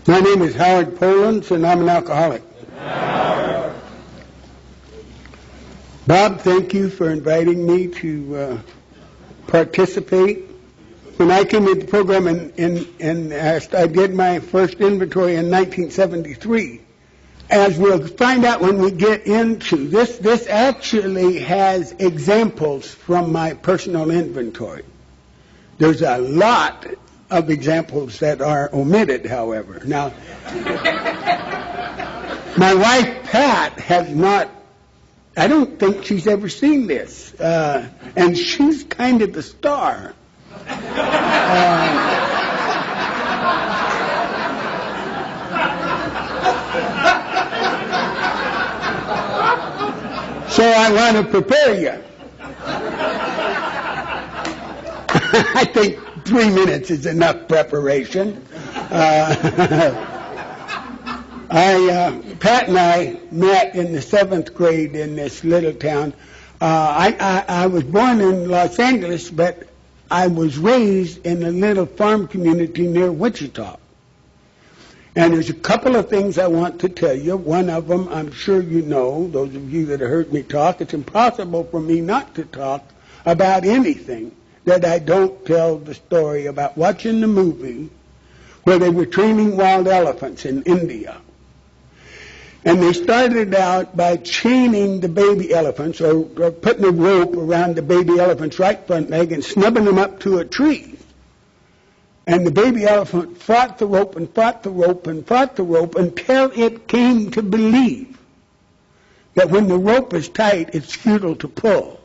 My name is Howard Polans, and I'm an alcoholic. Bob, thank you for inviting me to participate. When I came into the program and I did my first inventory in 1973. As we'll find out when we get into this actually has examples from my personal inventory. There's a lot of examples that are omitted, however. Now, my wife, Pat, has not, I don't think she's ever seen this. And she's kind of the star. So I want to prepare you. I think 3 minutes is enough preparation. Pat and I met in the 7th grade in this little town. I was born in Los Angeles, but I was raised in a little farm community near Wichita. And there's a couple of things I want to tell you. One of them, I'm sure you know, those of you that have heard me talk, it's impossible for me not to talk about anything that I don't tell the story about watching the movie where they were training wild elephants in India. And they started out by chaining the baby elephants or putting a rope around the baby elephant's right front leg and snubbing them up to a tree. And the baby elephant fought the rope and fought the rope and fought the rope until it came to believe that when the rope is tight, it's futile to pull.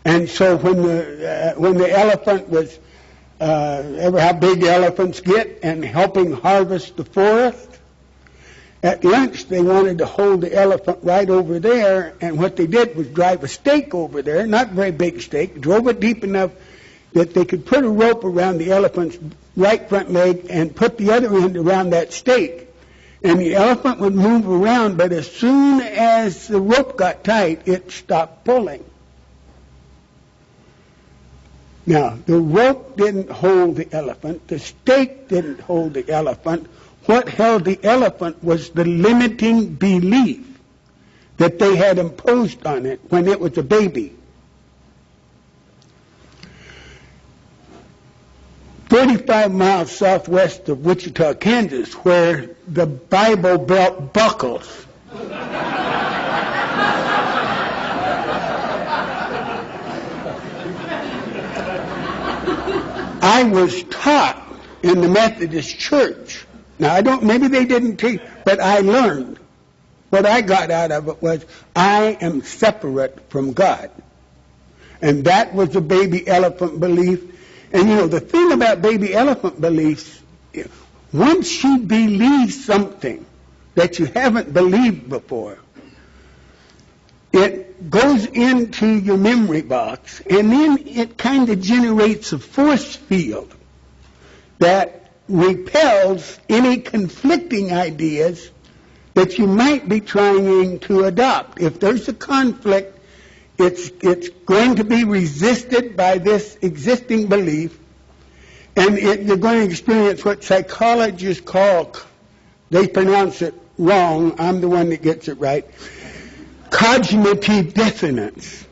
And so when the elephant was, ever how big elephants get, and helping harvest the forest, at lunch they wanted to hold the elephant right over there, and what they did was drive a stake over there, not a very big stake, drove it deep enough that they could put a rope around the elephant's right front leg and put the other end around that stake. And the elephant would move around, but as soon as the rope got tight, it stopped pulling. Now, the rope didn't hold the elephant. The stake didn't hold the elephant. What held the elephant was the limiting belief that they had imposed on it when it was a baby. 35 miles southwest of Wichita, Kansas, where the Bible Belt buckles. I was taught in the Methodist Church. Now, maybe they didn't teach, but I learned. What I got out of it was, I am separate from God. And that was the baby elephant belief. And you know, the thing about baby elephant beliefs, once you believe something that you haven't believed before, it goes into your memory box, and then it kind of generates a force field that repels any conflicting ideas that you might be trying to adopt. If there's a conflict, it's going to be resisted by this existing belief, and you're going to experience what psychologists call, they pronounce it wrong, I'm the one that gets it right, cognitive dissonance.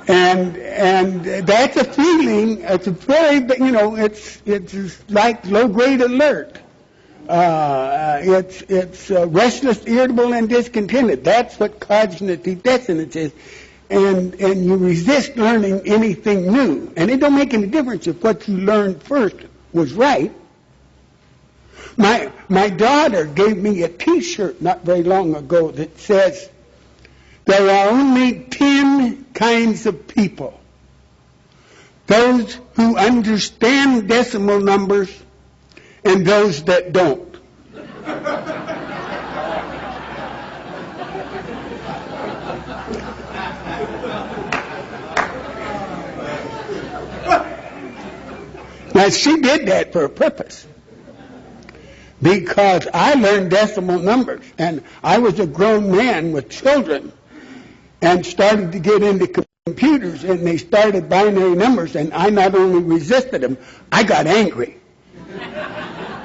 And that's a feeling, it's a very, it's like low-grade alert. It's restless, irritable, and discontented. That's what cognitive dissonance is. And you resist learning anything new. And it don't make any difference if what you learned first was right. My daughter gave me a T-shirt not very long ago that says, there are only 10 kinds of people. Those who understand decimal numbers and those that don't. Now, she did that for a purpose. Because I learned decimal numbers, and I was a grown man with children, and started to get into computers, and they started binary numbers, and I not only resisted them, I got angry.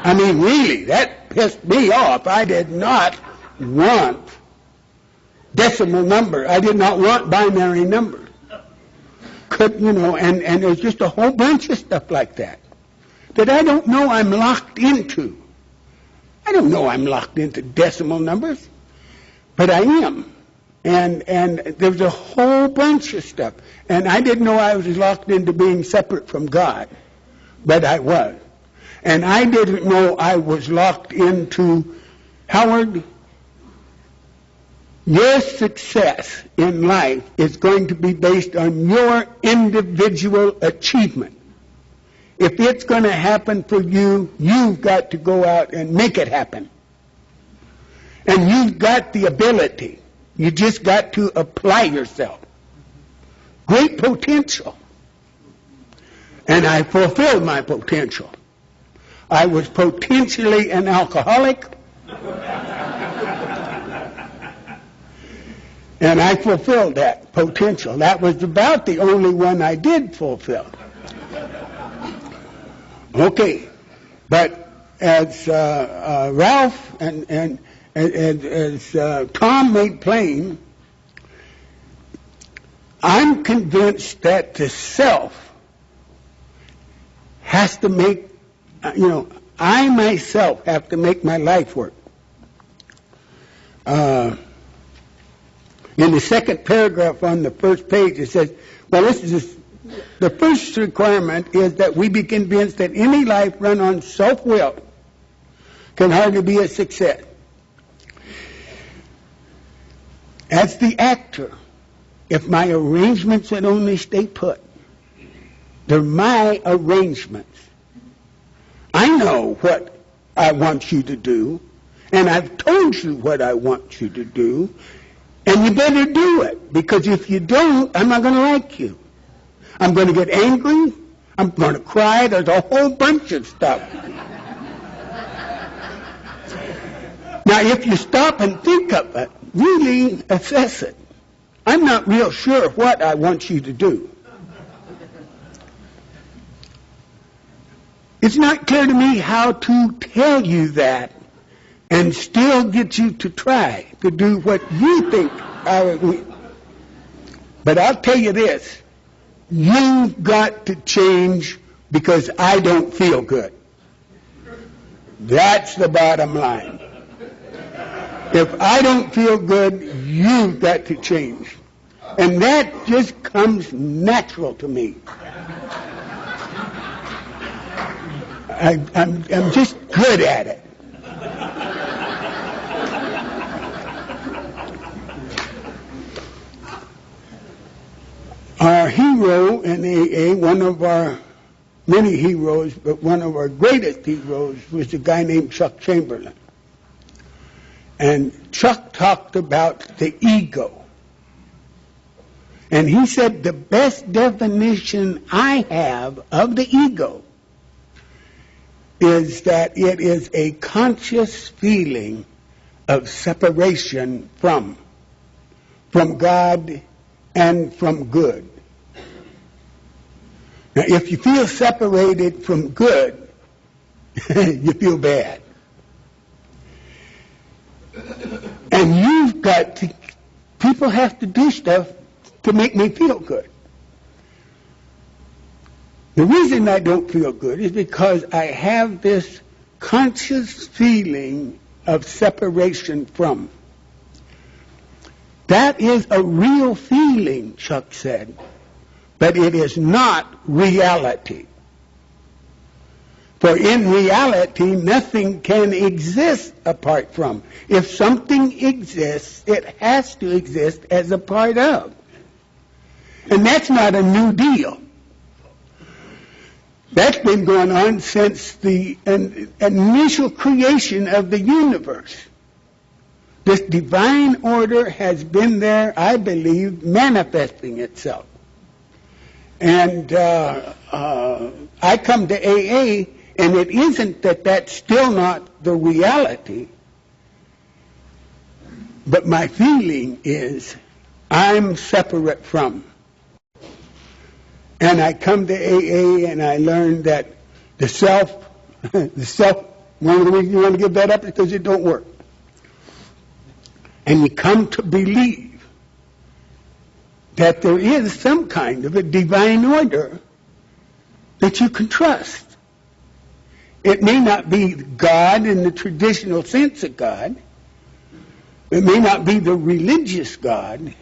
I mean, really, that pissed me off. I did not want decimal number. I did not want binary numbers. And there's just a whole bunch of stuff like that I don't know I'm locked into. I don't know I'm locked into decimal numbers, but I am. And there's a whole bunch of stuff. And I didn't know I was locked into being separate from God, but I was. And I didn't know I was locked into, Howard, your success in life is going to be based on your individual achievement. If it's going to happen for you, you've got to go out and make it happen. And you've got the ability. You just got to apply yourself. Great potential. And I fulfilled my potential. I was potentially an alcoholic. And I fulfilled that potential. That was about the only one I did fulfill. Okay. But as Ralph and as Tom made plain, I'm convinced that the self has to make, I myself have to make my life work. In the second paragraph on the first page, it says, the first requirement is that we be convinced that any life run on self-will can hardly be a success. As the actor, if my arrangements would only stay put, they're my arrangements. I know what I want you to do, and I've told you what I want you to do, and you better do it, because if you don't, I'm not going to like you. I'm going to get angry. I'm going to cry. There's a whole bunch of stuff. Now, if you stop and think of it, really assess it. I'm not real sure what I want you to do. It's not clear to me how to tell you that and still get you to try to do what you think I would. But I'll tell you this, you've got to change because I don't feel good. That's the bottom line. If I don't feel good, you've got to change. And that just comes natural to me. I'm just good at it. Our hero in AA, one of our many heroes, but one of our greatest heroes, was a guy named Chuck Chamberlain. And Chuck talked about the ego. And he said the best definition I have of the ego is that it is a conscious feeling of separation from God and from good. Now, if you feel separated from good, you feel bad. And you've got to, people have to do stuff to make me feel good. The reason I don't feel good is because I have this conscious feeling of separation from. That is a real feeling, Chuck said, but it is not reality. For in reality, nothing can exist apart from. If something exists, it has to exist as a part of. And that's not a new deal. That's been going on since the initial creation of the universe. This divine order has been there, I believe, manifesting itself. And I come to AA, and it isn't that that's still not the reality, but my feeling is I'm separate from. And I come to AA and I learn that the self One of the reasons you want to give that up is because it don't work. And you come to believe that there is some kind of a divine order that you can trust. It may not be God in the traditional sense of God. It may not be the religious God,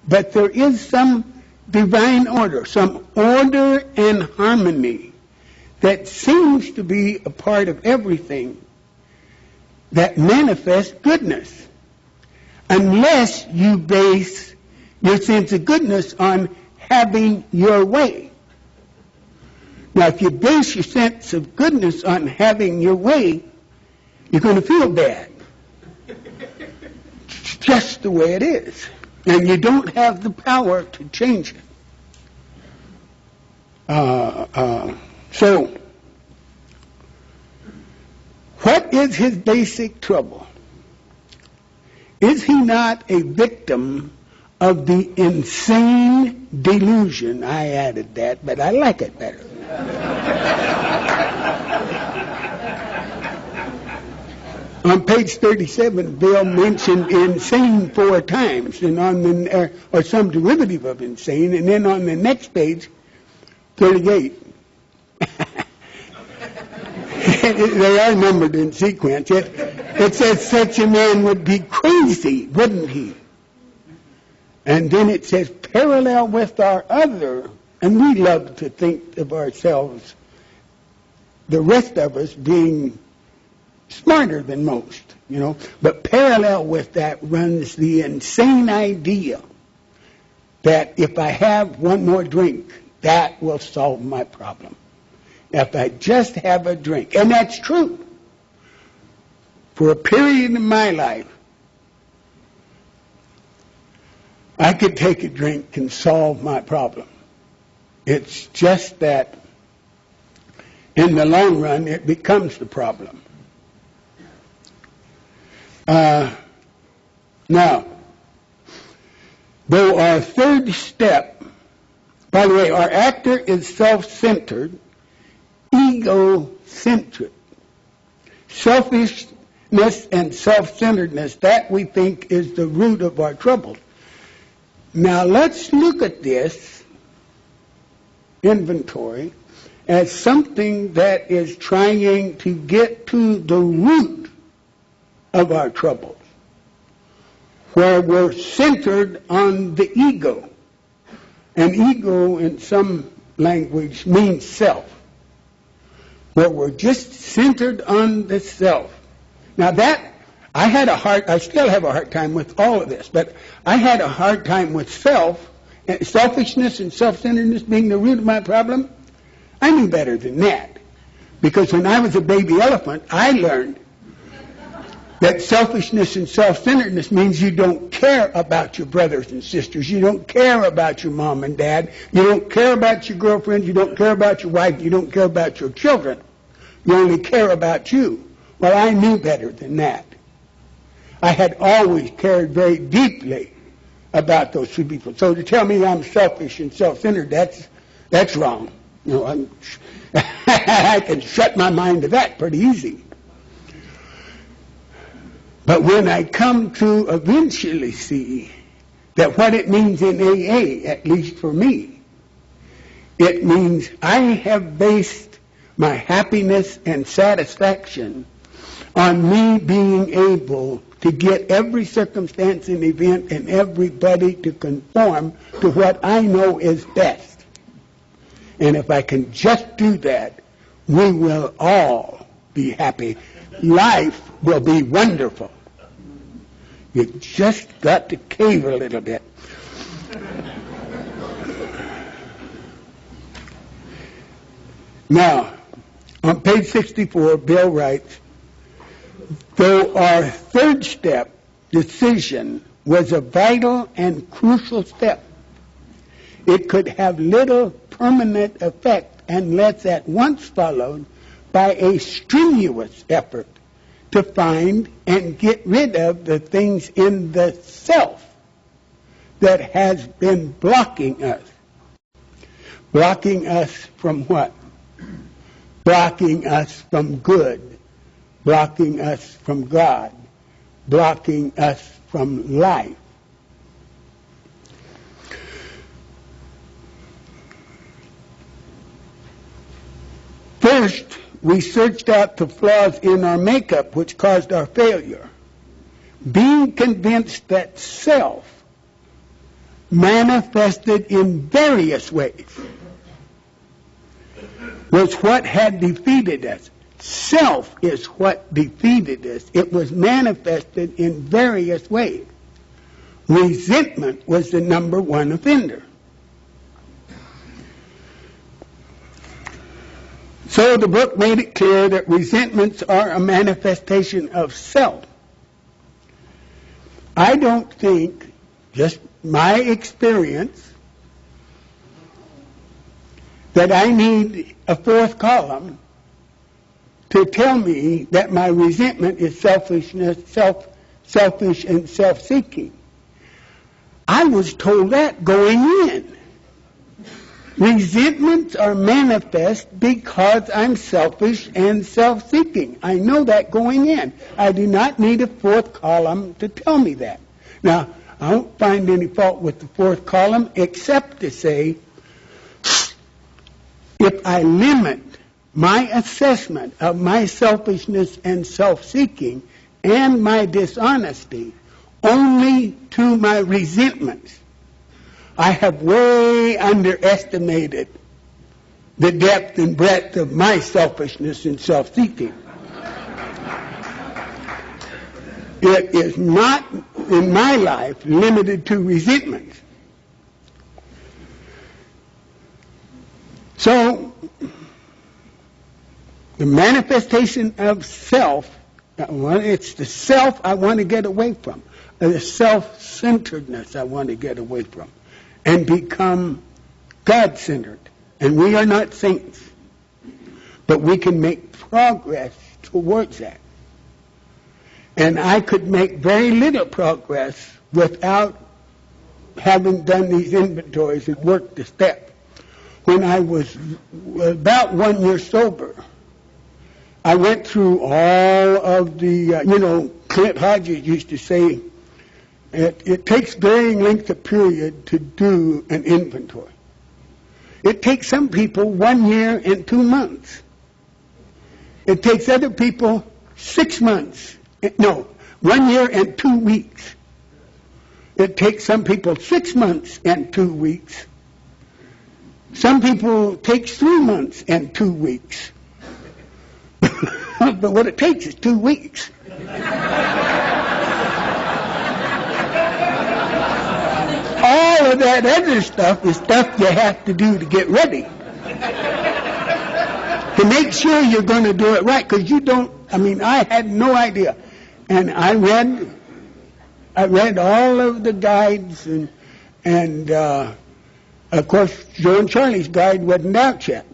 but there is some divine order, some order and harmony that seems to be a part of everything that manifests goodness. Unless you base your sense of goodness on having your way. Now, if you base your sense of goodness on having your way, you're going to feel bad. It's just the way it is. And you don't have the power to change it. So, what is his basic trouble? Is he not a victim of the insane delusion? I added that, but I like it better. On page 37, Bill mentioned insane 4 times, and on the or some derivative of insane, and then on the next page, 38. They are numbered in sequence. It says such a man would be crazy, wouldn't he? And then it says parallel with our other, and we love to think of ourselves, the rest of us being smarter than most, you know. But parallel with that runs the insane idea that if I have one more drink, that will solve my problem. If I just have a drink. And that's true. For a period in my life, I could take a drink and solve my problem. It's just that in the long run, it becomes the problem. Now, though our third step, by the way, our actor is self-centered, egocentric. Selfishness and self-centeredness, that we think is the root of our trouble. Now let's look at this inventory as something that is trying to get to the root of our troubles, where we're centered on the ego. And ego in some language means self, where we're just centered on the self. Now that, I still have a hard time with all of this, but I had a hard time with selfishness and self-centeredness being the root of my problem. I knew better than that, because when I was a baby elephant, I learned that selfishness and self-centeredness means you don't care about your brothers and sisters. You don't care about your mom and dad. You don't care about your girlfriend. You don't care about your wife. You don't care about your children. You only care about you. Well, I knew better than that. I had always cared very deeply about those two people. So to tell me I'm selfish and self-centered, that's wrong. You know, I can shut my mind to that pretty easy. But when I come to eventually see that what it means in AA, at least for me, it means I have based my happiness and satisfaction on me being able to get every circumstance and event and everybody to conform to what I know is best. And if I can just do that, we will all be happy. Life will be wonderful. You just got to cave a little bit. Now, on page 64, Bill writes, though our third step, decision, was a vital and crucial step, it could have little permanent effect unless at once followed by a strenuous effort to find and get rid of the things in the self that has been blocking us. Blocking us from what? Blocking us from good. blocking us from God, blocking us from life. First, we searched out the flaws in our makeup which caused our failure, being convinced that self manifested in various ways was what had defeated us. Self is what defeated us. It was manifested in various ways. Resentment was the number one offender. So the book made it clear that resentments are a manifestation of self. I don't think, just my experience, that I need a fourth column to tell me that my resentment is selfish and self-seeking. I was told that going in. Resentments are manifest because I'm selfish and self-seeking. I know that going in. I do not need a fourth column to tell me that. Now, I don't find any fault with the fourth column except to say, if I limit my assessment of my selfishness and self-seeking and my dishonesty only to my resentments, I have way underestimated the depth and breadth of my selfishness and self-seeking. It is not, in my life, limited to resentment. So, the manifestation of self, it's the self I want to get away from, the self-centeredness I want to get away from, and become God-centered. And we are not saints, but we can make progress towards that. And I could make very little progress without having done these inventories and worked the step. When I was about 1 year sober, I went through all of the, Clint Hodges used to say, it takes varying length of period to do an inventory. It takes some people 1 year and 2 months. It takes other people 6 months. No, 1 year and 2 weeks. It takes some people 6 months and 2 weeks. Some people takes 3 months and 2 weeks. But what it takes is 2 weeks. All of that other stuff is stuff you have to do to get ready. To make sure you're going to do it right, because you don't, I had no idea. And I read all of the guides, and of course, Joe and Charlie's guide wasn't out yet.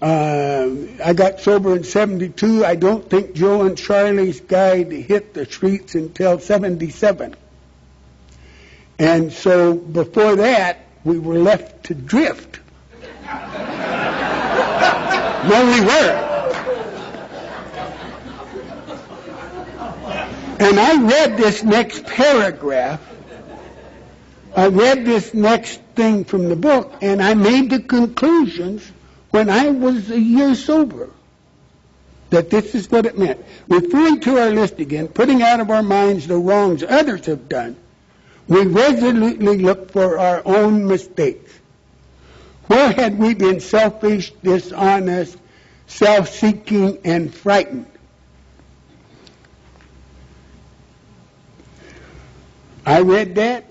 I got sober in 72. I don't think Joe and Charlie's guide hit the streets until 77. And so before that, we were left to drift. No, we were. And I read this next paragraph. I read this next thing from the book, and I made the conclusions when I was a year sober, that this is what it meant. Referring to our list again, putting out of our minds the wrongs others have done, we resolutely look for our own mistakes. Where had we been selfish, dishonest, self-seeking, and frightened? I read that.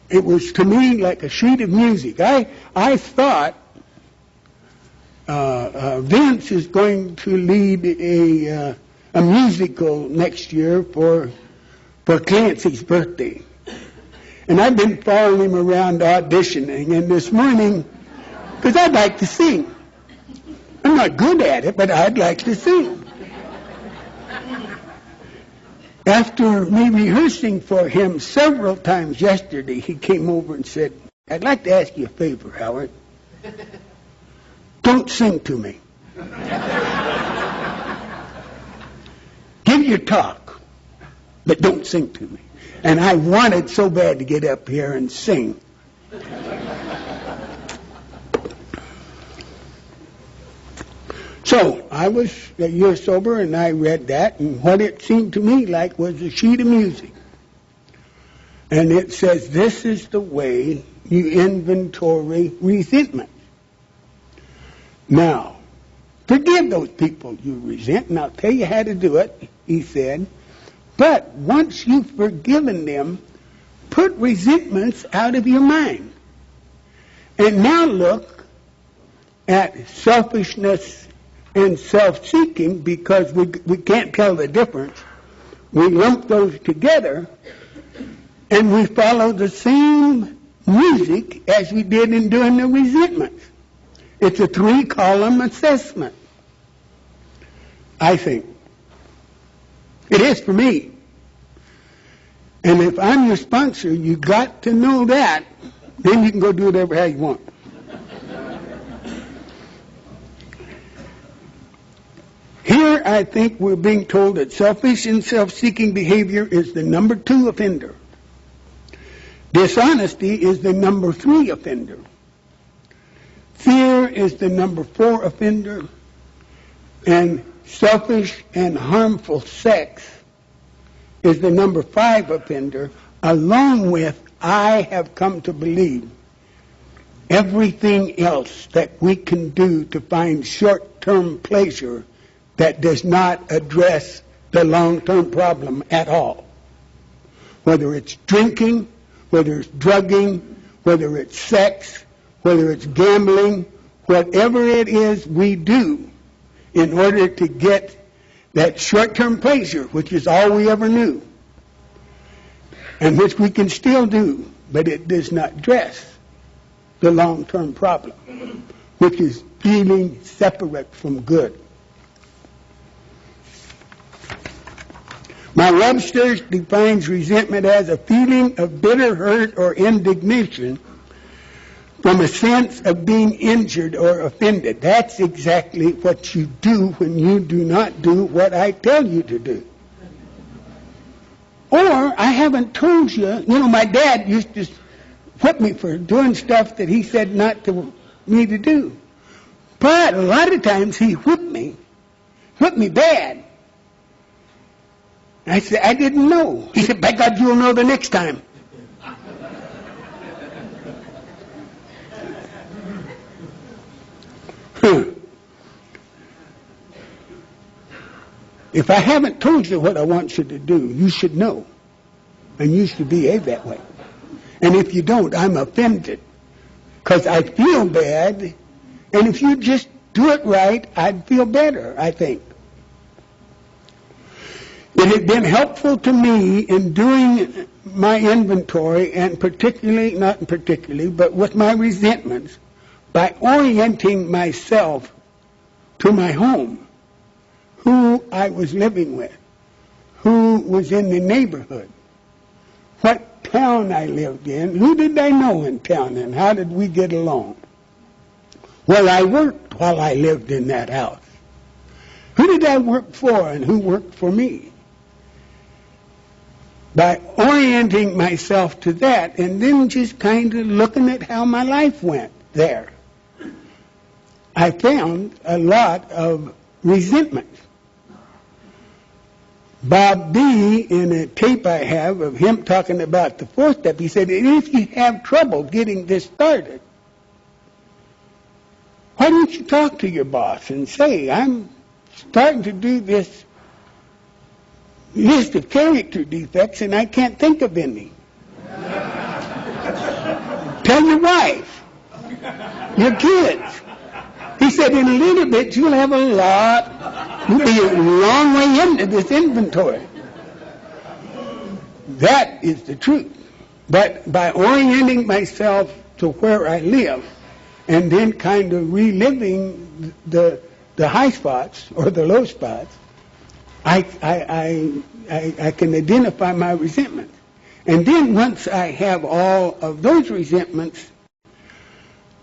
It was to me like a sheet of music. I thought Vince is going to lead a musical next year for Clancy's birthday. And I've been following him around auditioning, and this morning, because I'd like to sing. I'm not good at it, but I'd like to sing. After me rehearsing for him several times yesterday, he came over and said, "I'd like to ask you a favor, Howard. Don't sing to me." you talk, but don't sing to me. And I wanted so bad to get up here and sing. So I was a year sober, and I read that, and what it seemed to me like was a sheet of music. And it says, this is the way you inventory resentment. Now, forgive those people you resent, and I'll tell you how to do it, he said. But once you've forgiven them, put resentments out of your mind. And now look at selfishness and self-seeking, because we can't tell the difference. We lump those together, and we follow the same music as we did in doing the resentments. It's a 3-column assessment, I think. It is for me. And if I'm your sponsor, you got to know that. Then you can go do whatever hell you want. Here, I think we're being told that selfish and self-seeking behavior is the number 2 offender. Dishonesty is the number 3 offender. Fear is the number 4 offender. And selfish and harmful sex is the number 5 offender, along with, I have come to believe, everything else that we can do to find short-term pleasure that does not address the long-term problem at all. Whether it's drinking, whether it's drugging, whether it's sex, whether it's gambling, whatever it is we do in order to get that short-term pleasure, which is all we ever knew, and which we can still do, but it does not address the long-term problem, which is feeling separate from good. My Webster defines resentment as a feeling of bitter hurt or indignation from a sense of being injured or offended. That's exactly what you do when you do not do what I tell you to do. Or I haven't told you, my dad used to whip me for doing stuff that he said not to me to do. But a lot of times he whipped me bad. I said, I didn't know. He said, by God, you'll know the next time. If I haven't told you what I want you to do, you should know. And you should behave that way. And if you don't, I'm offended. Because I feel bad. And if you just do it right, I'd feel better, I think. It had been helpful to me in doing my inventory, and not particularly, but with my resentments, by orienting myself to my home, who I was living with, who was in the neighborhood, what town I lived in, who did I know in town, and how did we get along. Well, I worked while I lived in that house. Who did I work for, and who worked for me? By orienting myself to that, and then just kind of looking at how my life went there, I found a lot of resentment. Bob B., in a tape I have of him talking about the 4th step, he said, if you have trouble getting this started, why don't you talk to your boss and say, I'm starting to do this list of character defects and I can't think of any. Tell your wife, your kids. He said, in a little bit you'll have a lot, you'll be a long way into this inventory. That is the truth. But by orienting myself to where I live and then kind of reliving the high spots or the low spots, I can identify my resentment. And then once I have all of those resentments,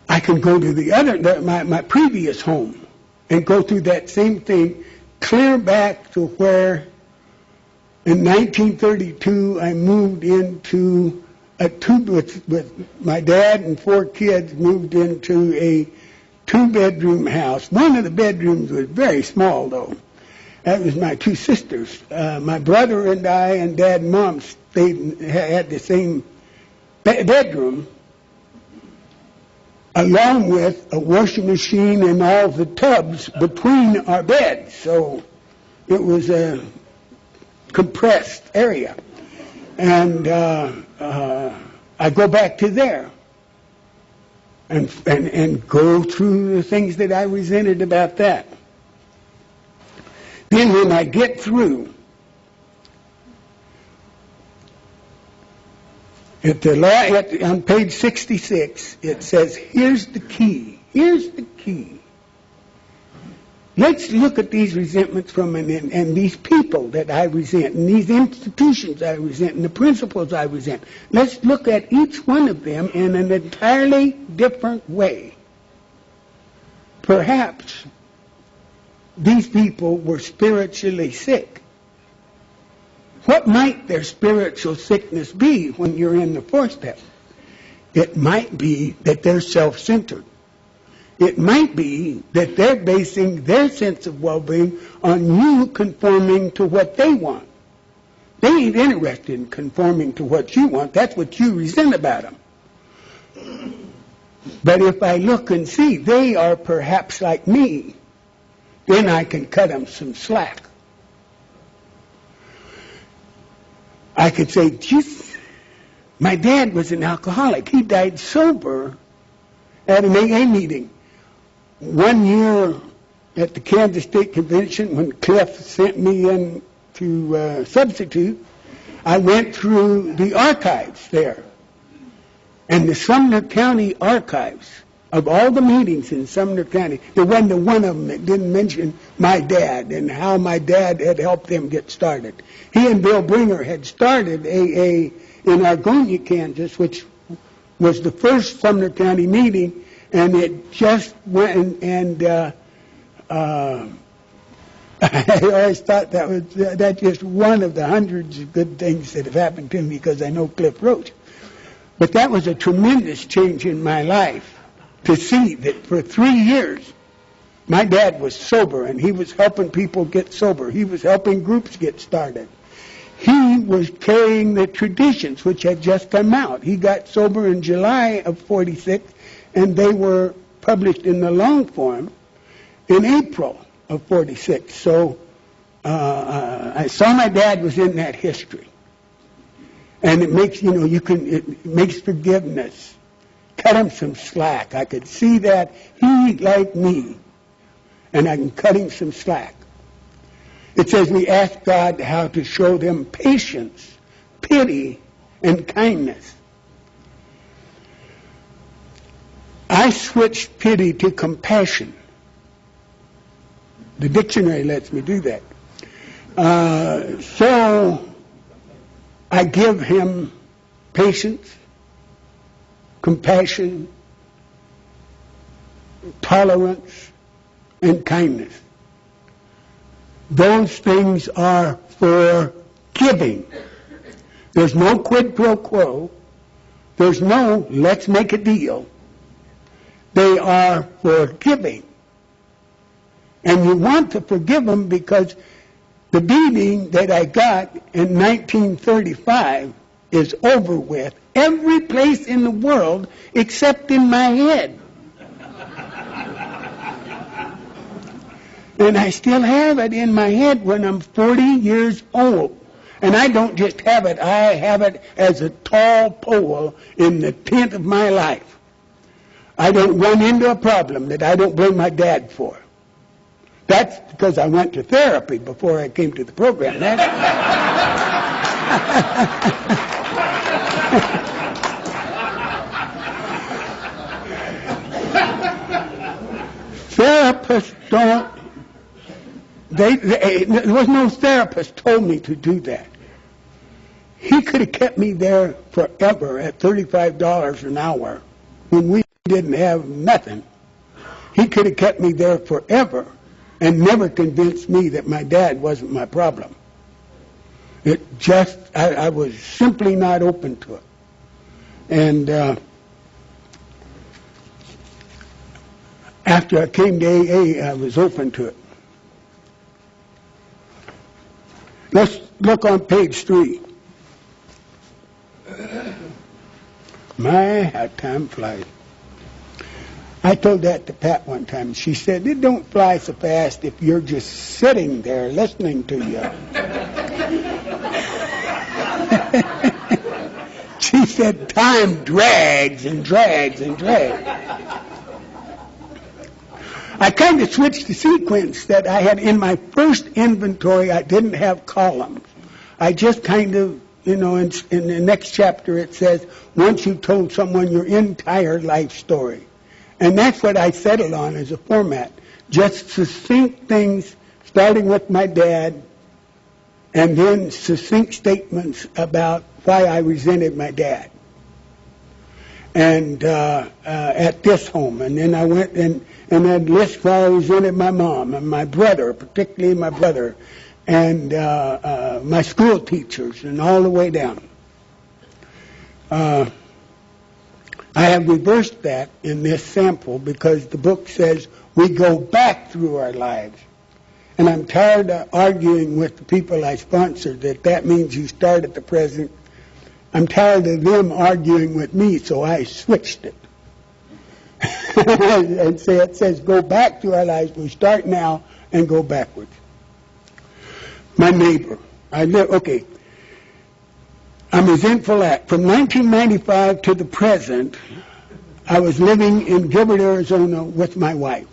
I can go to my previous home and go through that same thing, clear back to where In 1932, I moved into with my dad and 4 kids, moved into a 2-bedroom house. One of the bedrooms was very small, though. That was my 2 sisters. My brother and I and Dad and Mom had the same bedroom, along with a washing machine and all the tubs between our beds. So it was a compressed area. And I go back to there and go through the things that I resented about that. Then when I get through, on page 66, it says, here's the key. Here's the key. Let's look at these resentments and these people that I resent, and these institutions I resent, and the principles I resent. Let's look at each one of them in an entirely different way. Perhaps these people were spiritually sick. What might their spiritual sickness be when you're in the 4th step? It might be that they're self-centered. It might be that they're basing their sense of well-being on you conforming to what they want. They ain't interested in conforming to what you want. That's what you resent about them. But if I look and see they are perhaps like me, then I can cut them some slack. I could say, geez, my dad was an alcoholic. He died sober at an AA meeting. One year at the Kansas State Convention, when Cliff sent me in to substitute, I went through the archives there. And the Sumner County archives, of all the meetings in Sumner County, there wasn't one of them that didn't mention my dad and how my dad had helped them get started. He and Bill Bringer had started AA in Argonia, Kansas, which was the first Sumner County meeting. And it just went I always thought that's just one of the hundreds of good things that have happened to me because I know Cliff Roach. But that was a tremendous change in my life to see that for 3 years my dad was sober and he was helping people get sober. He was helping groups get started. He was carrying the traditions which had just come out. He got sober in July of 46. And they were published in the long form in April of 46. So I saw my dad was in that history. And it makes, it makes forgiveness. Cut him some slack. I could see that he, like me, and I can cut him some slack. It says we ask God how to show them patience, pity, and kindness. I switched pity to compassion. The dictionary lets me do that. So I give him patience, compassion, tolerance, and kindness. Those things are for giving. There's no quid pro quo. There's no let's make a deal. They are for giving. And you want to forgive them because the beating that I got in 1935 is over with. Every place in the world except in my head. And I still have it in my head when I'm 40 years old. And I don't just have it, I have it as a tall pole in the tent of my life. I don't run into a problem that I don't blame my dad for. That's because I went to therapy before I came to the program. Therapists don't, there was no therapist told me to do that. He could have kept me there forever at $35 an hour when we didn't have nothing. He could have kept me there forever and never convinced me that my dad wasn't my problem. It just, I was simply not open to it. And after I came to AA, I was open to it. Let's look on page 3. My, how time flies. I told that to Pat one time. She said, it don't fly so fast if you're just sitting there listening to you. She said, time drags and drags and drags. I kind of switched the sequence that I had in my first inventory. I didn't have columns. I just kind of, in the next chapter it says, once you've told someone your entire life story. And that's what I settled on as a format. Just succinct things, starting with my dad, and then succinct statements about why I resented my dad. And at this home. And then I went and I'd list why I resented my mom and my brother, particularly my brother, and my school teachers, and all the way down. I have reversed that in this sample because the book says we go back through our lives. And I'm tired of arguing with the people I sponsor that means you start at the present. I'm tired of them arguing with me, so I switched it. And say it says go back through our lives. We start now and go backwards. My neighbor. I'm resentful at. From 1995 to the present, I was living in Gilbert, Arizona with my wife.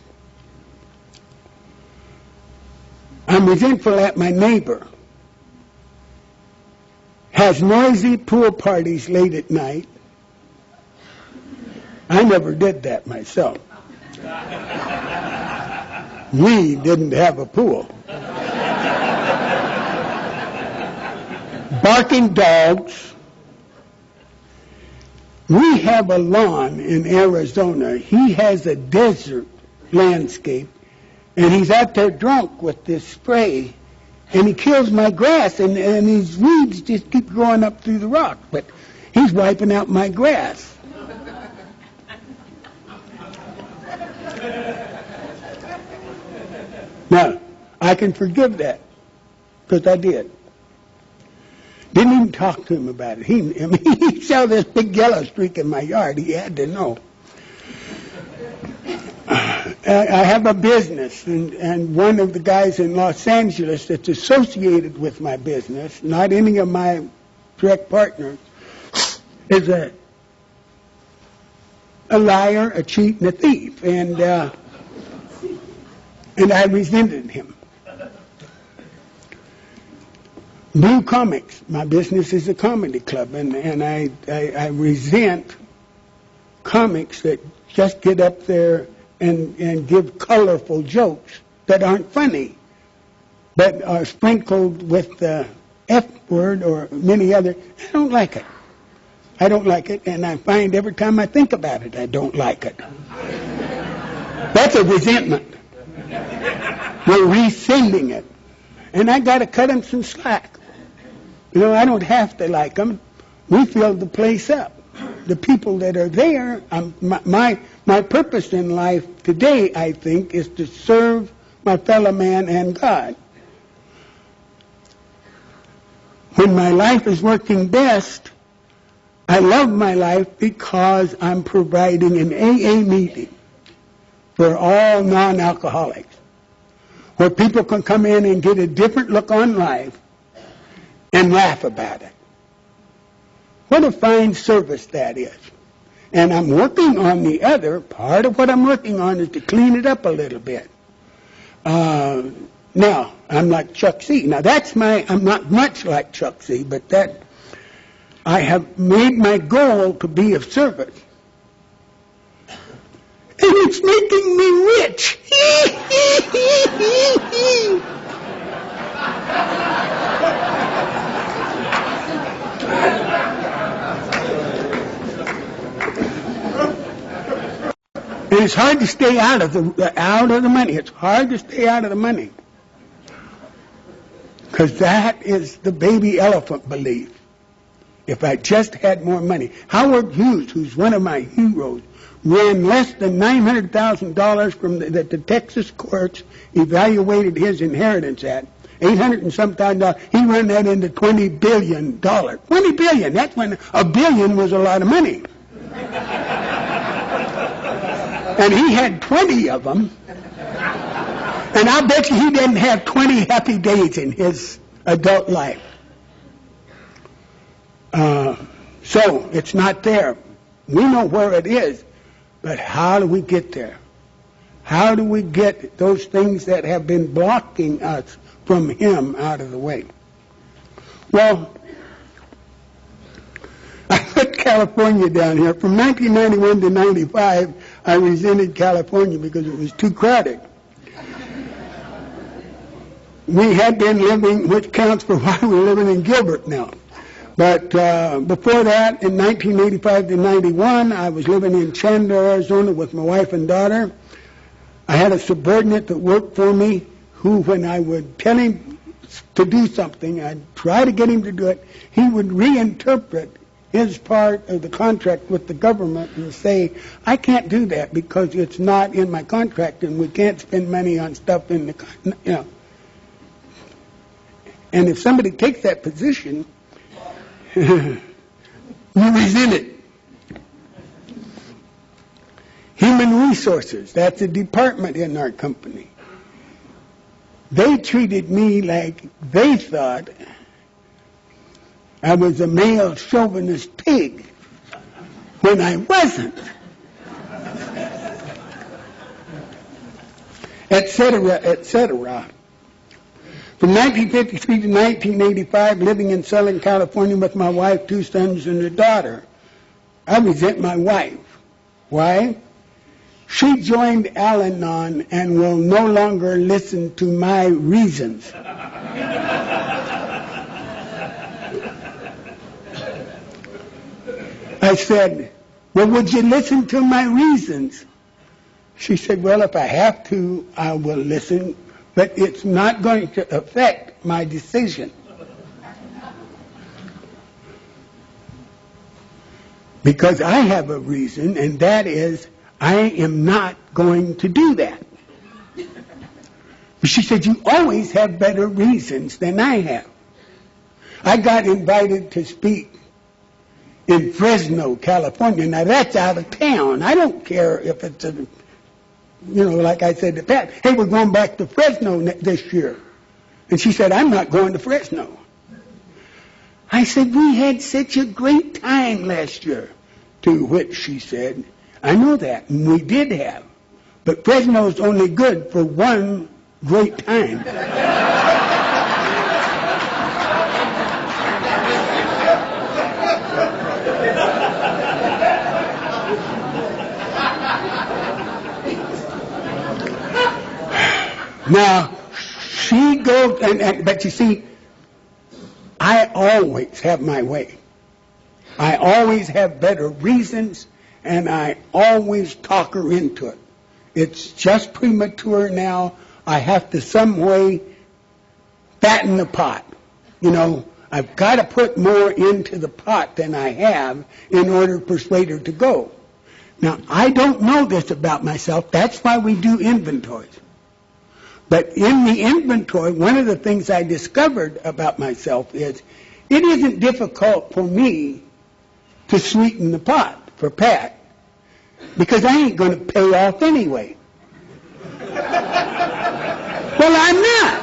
I'm resentful at my neighbor. Has noisy pool parties late at night. I never did that myself. We didn't have a pool. Barking dogs. We have a lawn in Arizona. He has a desert landscape, and he's out there drunk with this spray, and he kills my grass, and these weeds just keep growing up through the rock, but he's wiping out my grass. Now, I can forgive that, because I did. Didn't even talk to him about it. He saw this big yellow streak in my yard. He had to know. I have a business, and one of the guys in Los Angeles that's associated with my business, not any of my direct partners, is a liar, a cheat, and a thief. And I resented him. Blue Comics, my business is a comedy club, and I resent comics that just get up there and give colorful jokes that aren't funny, but are sprinkled with the F word or many other. I don't like it. I don't like it, and I find every time I think about it, I don't like it. That's a resentment. We're rescinding it. And I got to cut them some slack. I don't have to like them. We filled the place up. The people that are there, my purpose in life today, I think, is to serve my fellow man and God. When my life is working best, I love my life because I'm providing an AA meeting for all non-alcoholics, where people can come in and get a different look on life and laugh about it. What a fine service that is. And I'm working on the other. Part of what I'm working on is to clean it up a little bit. Now, I'm like Chuck C. Now, I'm not much like Chuck C., but that I have made my goal to be of service. And it's making me rich. And it's hard to stay out of the money. It's hard to stay out of the money. Because that is the baby elephant belief. If I just had more money. Howard Hughes, who's one of my heroes, ran less than $900,000 from that the Texas courts evaluated his inheritance at. 800 and some thousand dollars. He ran that into $20 billion. $20 billion. That's when a billion was a lot of money. And he had 20 of them. And I'll bet you he didn't have 20 happy days in his adult life. So it's not there. We know where it is, but how do we get there? How do we get those things that have been blocking us from him out of the way? Well, I put California down here. From 1991 to 95, I resented California because it was too crowded. We had been living, which counts for why we're living in Gilbert now. But before that, in 1985 to 91, I was living in Chandler, Arizona with my wife and daughter. I had a subordinate that worked for me who, when I would tell him to do something, I'd try to get him to do it, he would reinterpret his part of the contract with the government and say, I can't do that because it's not in my contract and we can't spend money on stuff in the, you know. And if somebody takes that position, you resent it. Human resources, that's a department in our company. They treated me like they thought I was a male chauvinist pig when I wasn't. Etc., etc. From 1953 to 1985, living in Southern California with my wife, 2 sons, and a daughter. I resent my wife. Why? She joined Al-Anon and will no longer listen to my reasons. I said, well, would you listen to my reasons? She said, well, if I have to, I will listen, but it's not going to affect my decision. Because I have a reason, and that is, I am not going to do that. But she said, you always have better reasons than I have. I got invited to speak in Fresno, California. Now that's out of town. I don't care if it's a, like I said to Pat, hey, we're going back to Fresno this year. And she said, I'm not going to Fresno. I said, we had such a great time last year. To which she said, I know that, and we did have. But Fresno's only good for one great time. Now, she goes, but you see, I always have my way. I always have better reasons, and I always talk her into it. It's just premature now. I have to some way fatten the pot. I've got to put more into the pot than I have in order to persuade her to go. Now, I don't know this about myself. That's why we do inventories. But in the inventory, one of the things I discovered about myself is it isn't difficult for me to sweeten the pot for Pat because I ain't going to pay off anyway. Well, I'm not.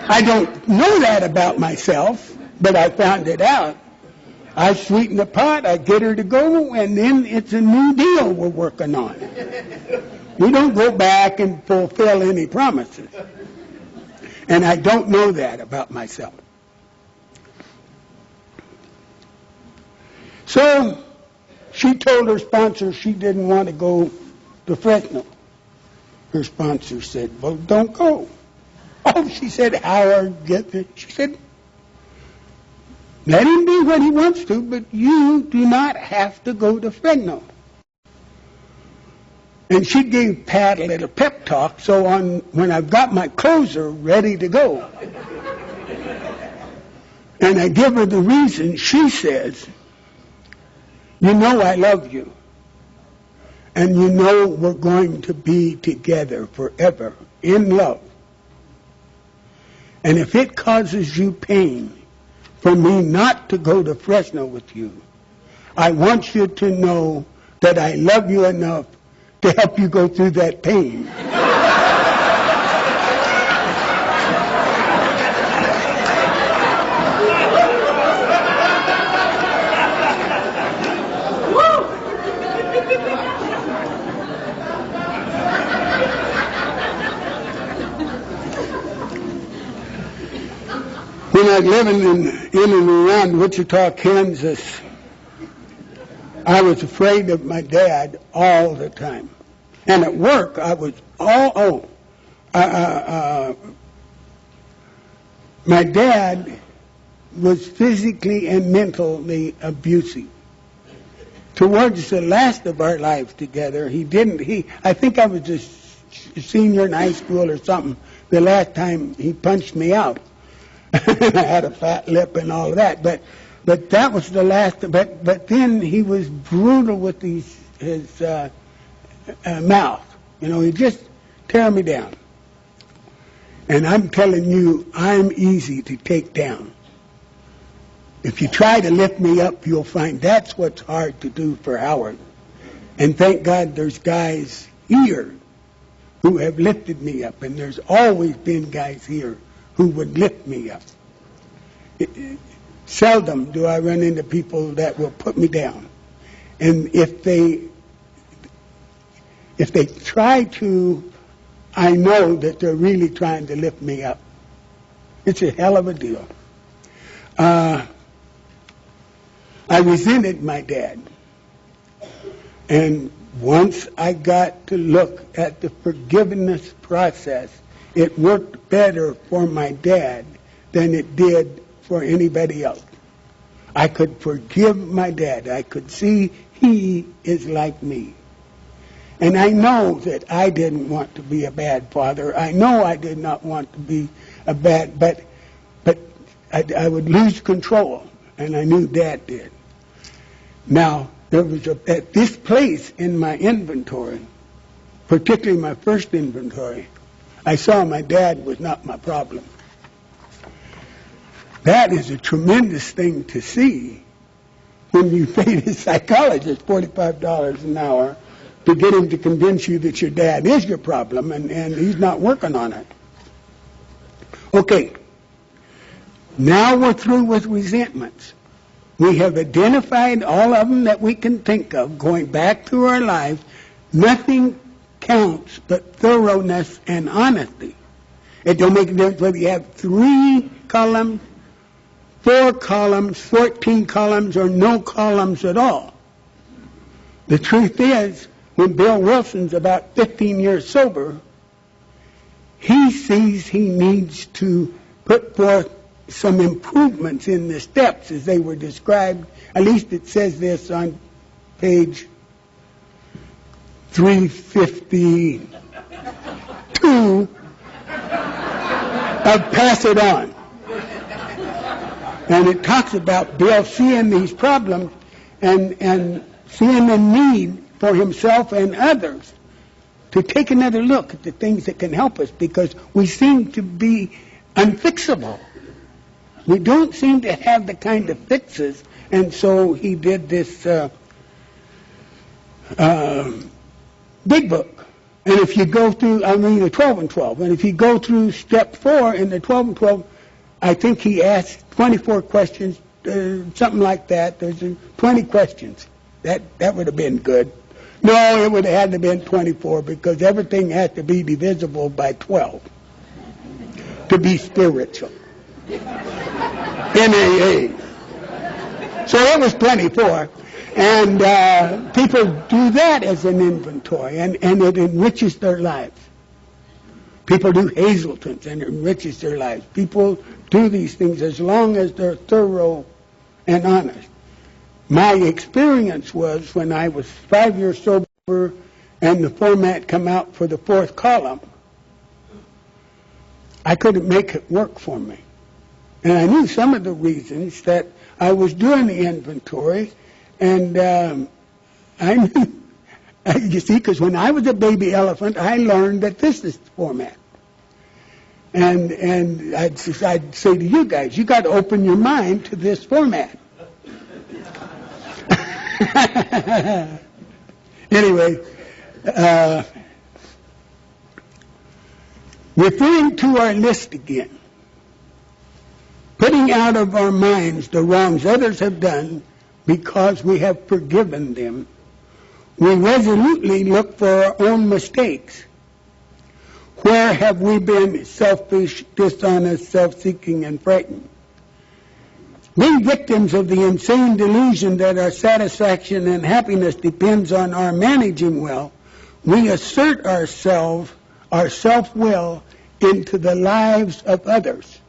I don't know that about myself, but I found it out. I sweeten the pot, I get her to go, and then it's a new deal we're working on. We don't go back and fulfill any promises. And I don't know that about myself. So she told her sponsor she didn't want to go to Fresno. Her sponsor said, well, don't go. Oh, she said, Howard, get it. She said, let him do what he wants to, but you do not have to go to Fresno. And she gave Pat a little pep talk, so when I've got my closer ready to go, and I give her the reason, she says, you know I love you, and you know we're going to be together forever in love. And if it causes you pain for me not to go to Fresno with you, I want you to know that I love you enough to help you go through that pain. When I was living in and around Wichita, Kansas, I was afraid of my dad all the time. And at work, I was my dad was physically and mentally abusive. Towards the last of our lives together, I think I was a senior in high school or something, the last time he punched me out. I had a fat lip and all of that, but that was the last. But then he was brutal with his mouth. You know, he just tear me down. And I'm telling you, I'm easy to take down. If you try to lift me up, you'll find that's what's hard to do for Howard. And thank God there's guys here who have lifted me up, and there's always been guys here who would lift me up. Seldom do I run into people that will put me down. And if they try to, I know that they're really trying to lift me up. It's a hell of a deal. I resented my dad. And once I got to look at the forgiveness process, it worked better for my dad than it did for anybody else. I could forgive my dad. I could see he is like me. And I know that I didn't want to be a bad father. I know I did not want to be a bad, but I would lose control, and I knew Dad did. Now, there was at this place in my inventory, particularly my first inventory, I saw my dad was not my problem. That is a tremendous thing to see when you pay the psychologist $45 an hour to get him to convince you that your dad is your problem and he's not working on it. Okay, now we're through with resentments. We have identified all of them that we can think of going back through our lives. Nothing counts but thoroughness and honesty. It don't make a difference whether you have 3 columns, 4 columns, 14 columns, or no columns at all. The truth is, when Bill Wilson's about 15 years sober, he sees he needs to put forth some improvements in the steps as they were described. At least it says this on page 352 of Pass It On. And it talks about Bill seeing these problems and seeing the need for himself and others to take another look at the things that can help us, because we seem to be unfixable. We don't seem to have the kind of fixes, and so he did this big book. And if you go through, the 12 and 12, and if you go through step 4 in the 12 and 12, I think he asked 24 questions, something like that. There's 20 questions. That would have been good. No, it would have had to have been 24, because everything had to be divisible by 12 to be spiritual. NAA. So it was 24. And people do that as an inventory, and it enriches their lives. People do Hazeltons, and it enriches their lives. People do these things as long as they're thorough and honest. My experience was when I was 5 years sober, and and the format come out for the fourth column, I couldn't make it work for me. And I knew some of the reasons that I was doing the inventory, and I knew, you see, because when I was a baby elephant, I learned that this is the format. And I'd say to you guys, you got to open your mind to this format. Anyway, referring to our list again, putting out of our minds the wrongs others have done because we have forgiven them, we resolutely look for our own mistakes. Where have we been selfish, dishonest, self-seeking, and frightened? Being victims of the insane delusion that our satisfaction and happiness depends on our managing well, we assert ourselves, our self-will, into the lives of others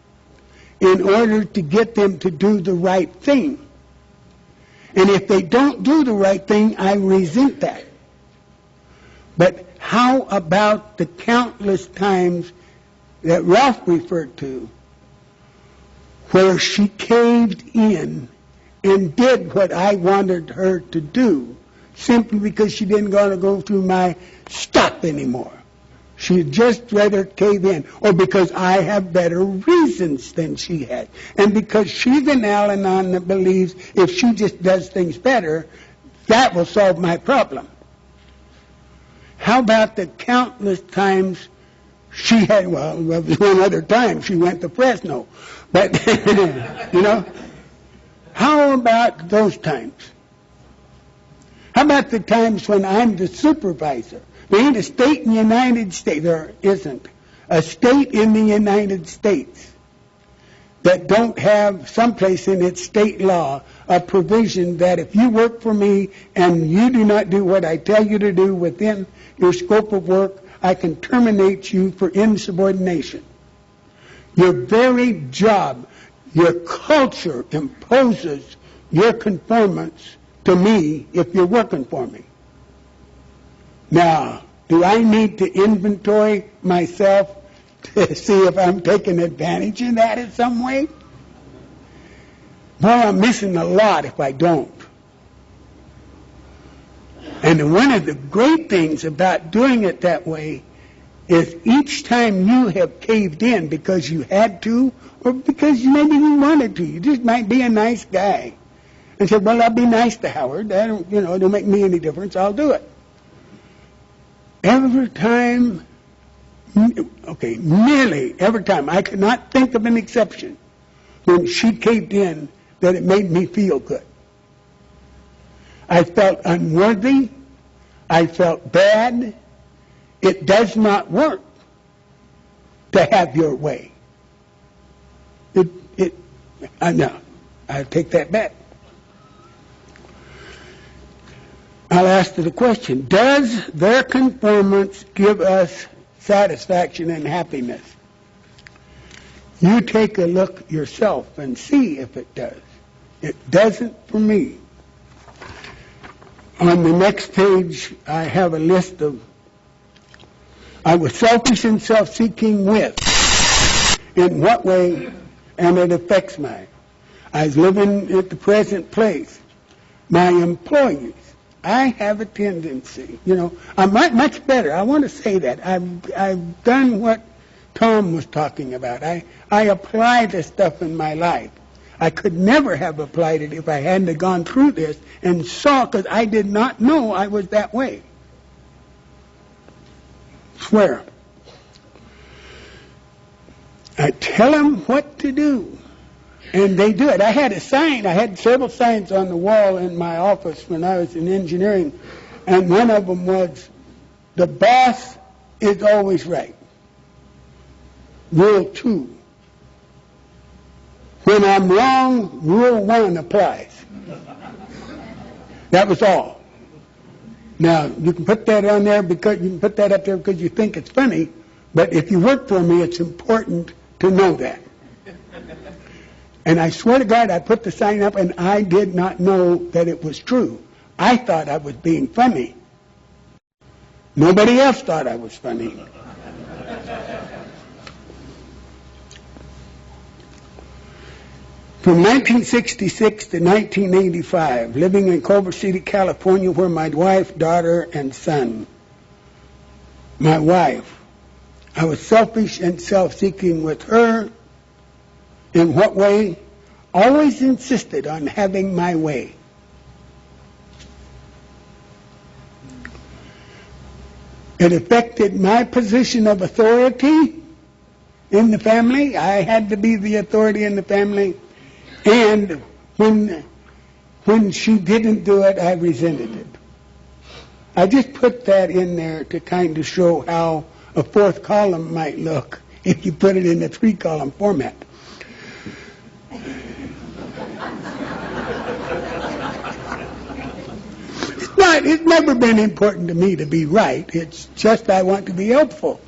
in order to get them to do the right thing. And if they don't do the right thing, I resent that. But how about the countless times that Ralph referred to where she caved in and did what I wanted her to do simply because she didn't want to go through my stuff anymore? She'd just rather cave in, or because I have better reasons than she had. And because she's an Al-Anon that believes if she just does things better, that will solve my problem. How about the countless times she had, well, there was one other time she went to Fresno. But, you know, how about those times? How about the times when I'm the supervisor? There ain't a state in the United States, there isn't a state in the United States that don't have someplace in its state law a provision that if you work for me and you do not do what I tell you to do within your scope of work, I can terminate you for insubordination. Your very job, your culture imposes your conformance to me if you're working for me. Now, do I need to inventory myself to see if I'm taking advantage of that in some way? Boy, I'm missing a lot if I don't. And one of the great things about doing it that way is each time you have caved in because you had to or because maybe you wanted to, you just might be a nice guy and said, well, I'll be nice to Howard. That don't, it don't make me any difference. I'll do it. Every time, nearly every time, I could not think of an exception when she caved in that it made me feel good. I felt unworthy. I felt bad. It does not work to have your way. No, I take that back. I'll ask you the question, does their conformance give us satisfaction and happiness? You take a look yourself and see if it does. It doesn't for me. On the next page, I have a list of, I was selfish and self-seeking with, in what way, and it affects mine. I was living at the present place. My employees, I have a tendency, I'm much better. I want to say that. I've done what Tom was talking about. I apply this stuff in my life. I could never have applied it if I hadn't gone through this and saw, because I did not know I was that way. Swear. I tell them what to do, and they do it. I had several signs on the wall in my office when I was in engineering, and one of them was, the boss is always right. Rule 2. When I'm wrong, Rule 1 applies. That was all. Now, you can put that on there because you can put that up there because you think it's funny, but if you work for me, it's important to know that. And I swear to God, I put the sign up and I did not know that it was true. I thought I was being funny. Nobody else thought I was funny. From 1966 to 1985, living in Culver City, California, where my wife, daughter, and son. My wife. I was selfish and self-seeking with her. In what way? Always insisted on having my way. It affected my position of authority in the family. I had to be the authority in the family. And when she didn't do it, I resented it. I just put that in there to kind of show how a fourth column might look if you put it in a three-column format. But it's never been important to me to be right. It's just I want to be helpful.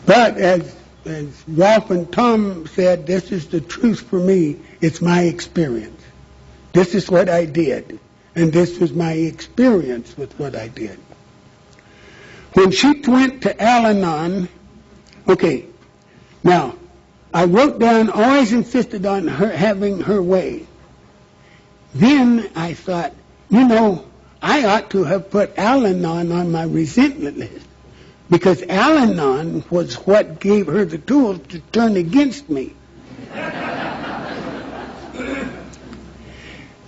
But as Ralph and Tom said, this is the truth for me. It's my experience. This is what I did. And this was my experience with what I did. When she went to Al-Anon, okay, now, I wrote down, always insisted on her having her way. Then I thought, I ought to have put Al-Anon on my resentment list. Because Al-Anon was what gave her the tools to turn against me.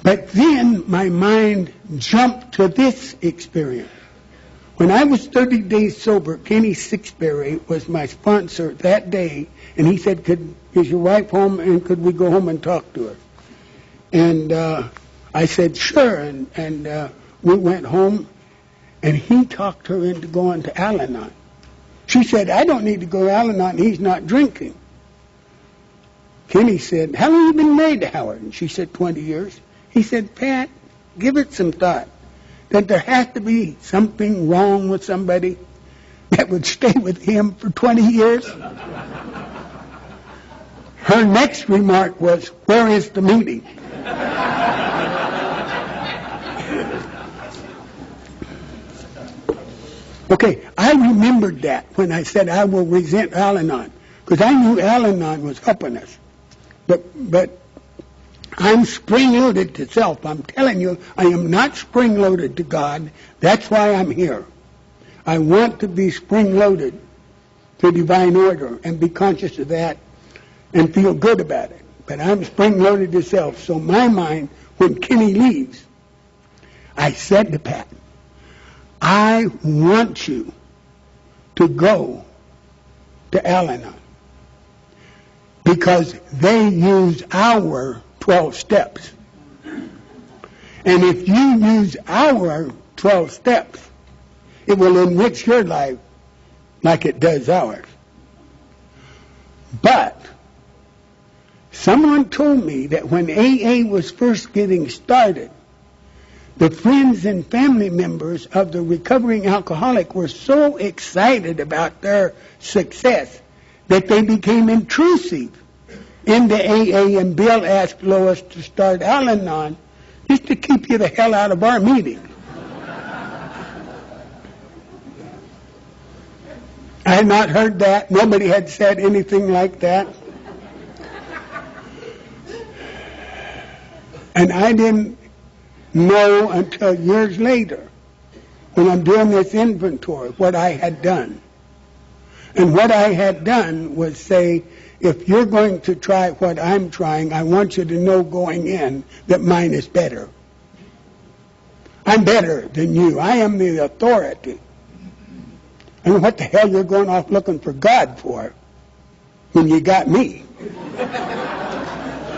But then my mind jumped to this experience. When I was 30 days sober, Kenny Sixberry was my sponsor that day, and he said, is your wife home, and could we go home and talk to her? And I said, sure, and we went home, and he talked her into going to Al-Anon. She said, I don't need to go to Al-Anon, he's not drinking. Kenny said, how long have you been married to Howard? And she said, 20 years. He said, Pat, give it some thought. That there has to be something wrong with somebody that would stay with him for 20 years. Her next remark was, where is the meeting? Okay, I remembered that when I said I will resent Al-Anon, because I knew Al-Anon was helping us. But I'm spring-loaded to self. I'm telling you, I am not spring-loaded to God. That's why I'm here. I want to be spring-loaded to divine order and be conscious of that and feel good about it. But I'm spring-loaded to self. So my mind, when Kenny leaves, I said to Pat, I want you to go to Al-Anon because they use our 12 steps. And if you use our 12 steps, it will enrich your life like it does ours. But someone told me that when AA was first getting started, the friends and family members of the recovering alcoholic were so excited about their success that they became intrusive into AA, and Bill asked Lois to start Al-Anon just to keep you the hell out of our meeting. I had not heard that. Nobody had said anything like that. And I didn't know until years later, when I'm doing this inventory, what I had done. And what I had done was say, if you're going to try what I'm trying, I want you to know going in that mine is better. I'm better than you. I am the authority. And what the hell you're going off looking for God for when you got me?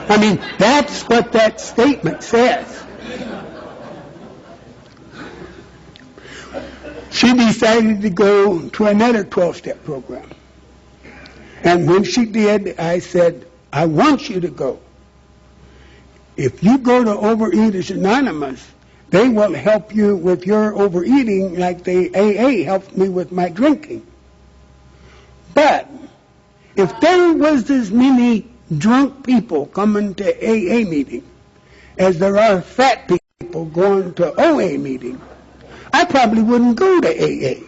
I mean, that's what that statement says. She decided to go to another 12-step program. And when she did, I said, I want you to go. If you go to Overeaters Anonymous, they will help you with your overeating like the AA helped me with my drinking. But if there was as many drunk people coming to AA meetings as there are fat people people going to OA meeting, I probably wouldn't go to AA.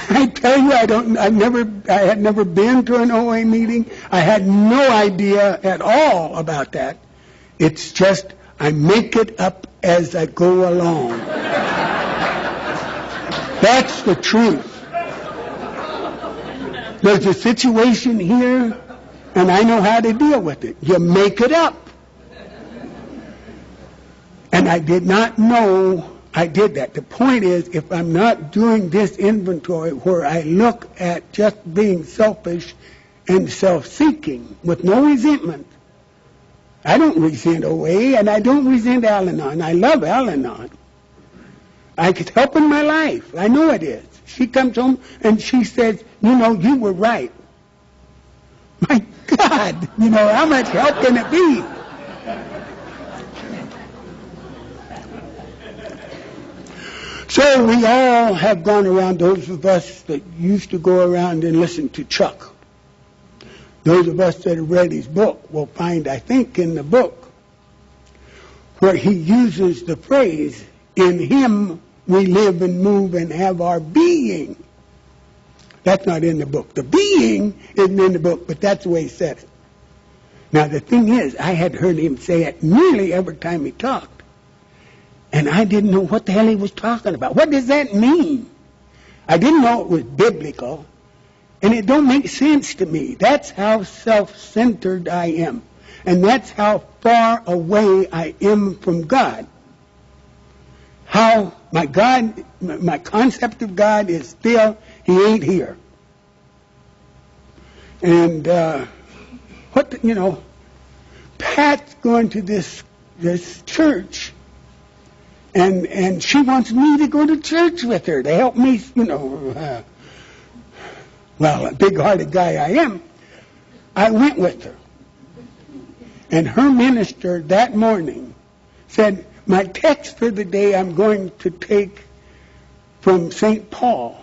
I tell you, I had never been to an OA meeting. I had no idea at all about that. It's just I make it up as I go along. That's the truth. There's a situation here, and I know how to deal with it. You make it up. And I did not know I did that. The point is, if I'm not doing this inventory where I look at just being selfish and self-seeking with no resentment, I don't resent OA, and I don't resent Al-Anon. I love Al-Anon. It's helping my life. I know it is. She comes home and she says, you were right. My God, how much help can it be? So we all have gone around, those of us that used to go around and listen to Chuck. Those of us that have read his book will find, I think, in the book, where he uses the phrase, in him we live and move and have our being. That's not in the book. The being isn't in the book, but that's the way he said it. Now, the thing is, I had heard him say it nearly every time he talked. And I didn't know what the hell he was talking about. What does that mean? I didn't know it was biblical. And it don't make sense to me. That's how self-centered I am. And that's how far away I am from God. How my concept of God is still, he ain't here. And, Pat's going to this church, and she wants me to go to church with her to help me, a big-hearted guy I am. I went with her. And her minister that morning said, my text for the day I'm going to take from St. Paul.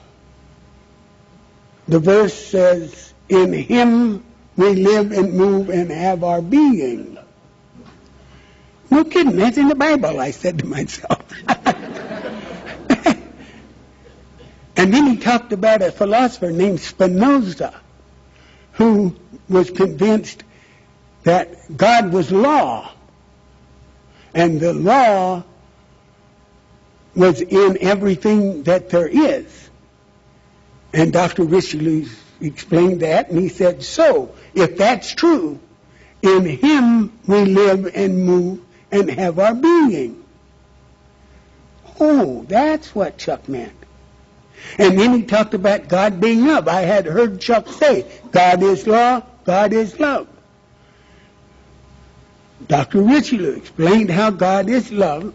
The verse says, in him we live and move and have our being. No kidding, that's in the Bible, I said to myself. And then he talked about a philosopher named Spinoza, who was convinced that God was law, and the law was in everything that there is. And Dr. Richelieu explained that, and he said, so, if that's true, in him we live and move and have our being. Oh, that's what Chuck meant. And then he talked about God being love. I had heard Chuck say, God is law, God is love. Dr. Richelieu explained how God is love,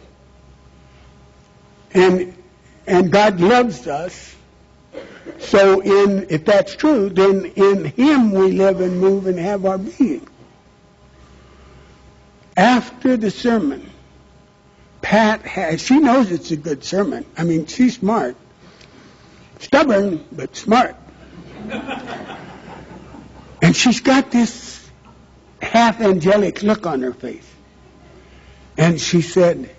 and God loves us. So if that's true, then in him we live and move and have our being. After the sermon, she knows it's a good sermon. I mean, she's smart. Stubborn, but smart. And she's got this half angelic look on her face. And she said,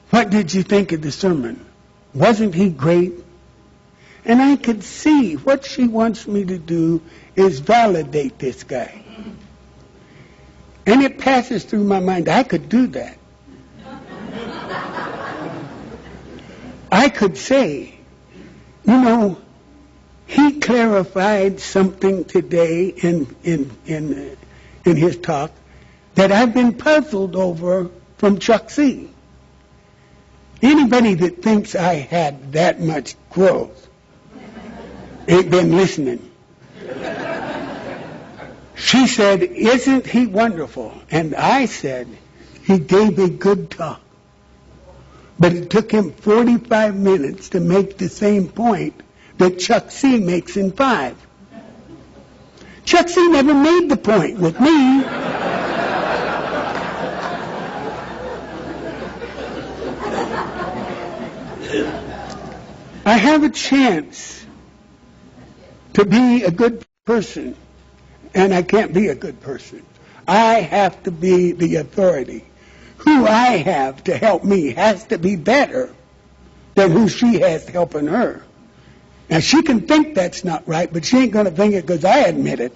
what did you think of the sermon? Wasn't he great? And I could see what she wants me to do is validate this guy. And it passes through my mind, I could do that. I could say, he clarified something today in his talk that I've been puzzled over from Chuck C. Anybody that thinks I had that much growth ain't been listening. She said, isn't he wonderful? And I said, he gave a good talk. But it took him 45 minutes to make the same point that Chuck C makes in 5. Chuck C never made the point with me. I have a chance to be a good person, and I can't be a good person. I have to be the authority. Who I have to help me has to be better than who she has helping her. Now, she can think that's not right, but she ain't going to think it because I admit it.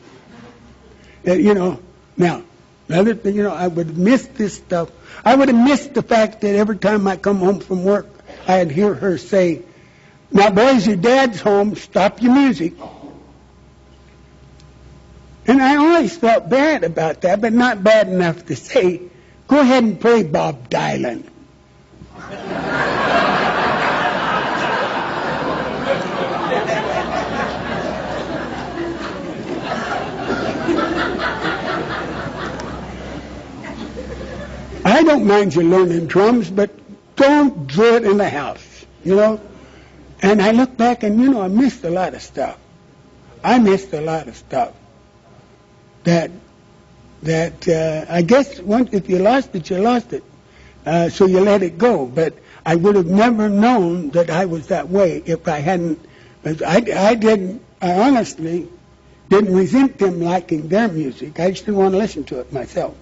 Now, another thing, I would have missed this stuff. I would have missed the fact that every time I come home from work, I'd hear her say, "Now, boys, your dad's home. Stop your music." And I always felt bad about that, but not bad enough to say, "Go ahead and play Bob Dylan." I don't mind you learning drums, but don't do it in the house, And I look back and, I missed a lot of stuff. I missed a lot of stuff that I guess if you lost it, you lost it. So you let it go. But I would have never known that I was that way if I hadn't. I honestly didn't resent them liking their music. I just didn't want to listen to it myself.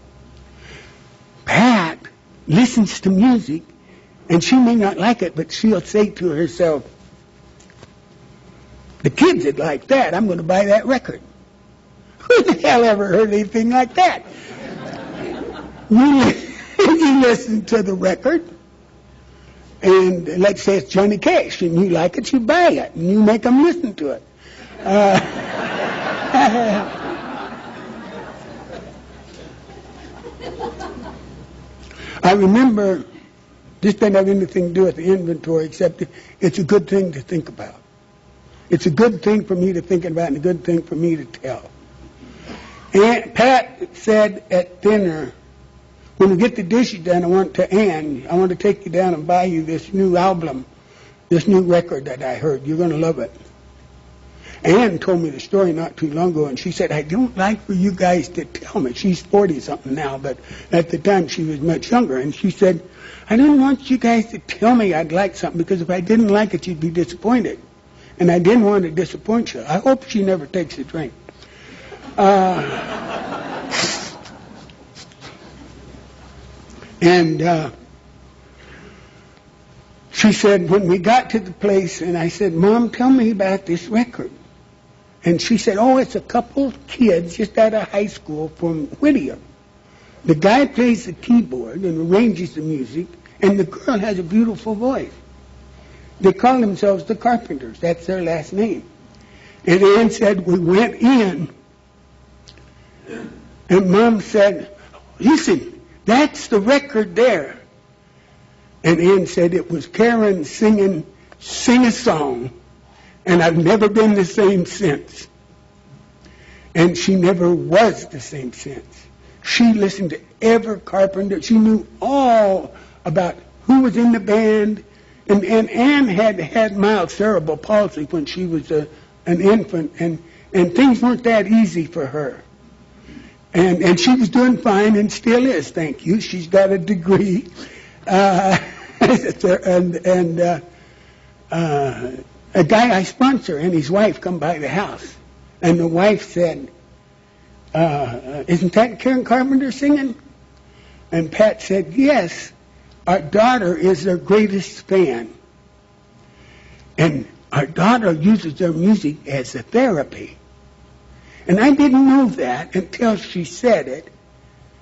Pat listens to music, and she may not like it, but she'll say to herself, "The kids would like that. I'm going to buy that record." Who the hell ever heard anything like that? You listen to the record, and let's say it's Johnny Cash, and you like it, you buy it, and you make them listen to it. I remember, this doesn't have anything to do with the inventory, except it's a good thing to think about. It's a good thing for me to think about and a good thing for me to tell. And Pat said at dinner, "When we get the dishes done, I want to take you down and buy you this new album, this new record that I heard. You're going to love it." Ann told me the story not too long ago, and she said, "I don't like for you guys to tell me." She's 40-something now, but at the time she was much younger. And she said, "I don't want you guys to tell me I'd like something, because if I didn't like it, you'd be disappointed. And I didn't want to disappoint you." I hope she never takes a drink. She said, when we got to the place, and I said, "Mom, tell me about this record." And she said, "Oh, it's a couple of kids just out of high school from Whittier. The guy plays the keyboard and arranges the music, and the girl has a beautiful voice. They call themselves the Carpenters. That's their last name." And Ann said, we went in, and Mom said, "Listen, that's the record there." And Ann said, "It was Karen singing Sing a Song, and I've never been the same since." And she never was the same since. She listened to every Carpenter. She knew all about who was in the band. And Ann had mild cerebral palsy when she was an infant, and things weren't that easy for her. And she was doing fine and still is, thank you. She's got a degree. A guy I sponsor and his wife come by the house. And the wife said, "Isn't that Karen Carpenter singing?" And Pat said, "Yes. Our daughter is their greatest fan. And our daughter uses their music as a therapy." And I didn't know that until she said it,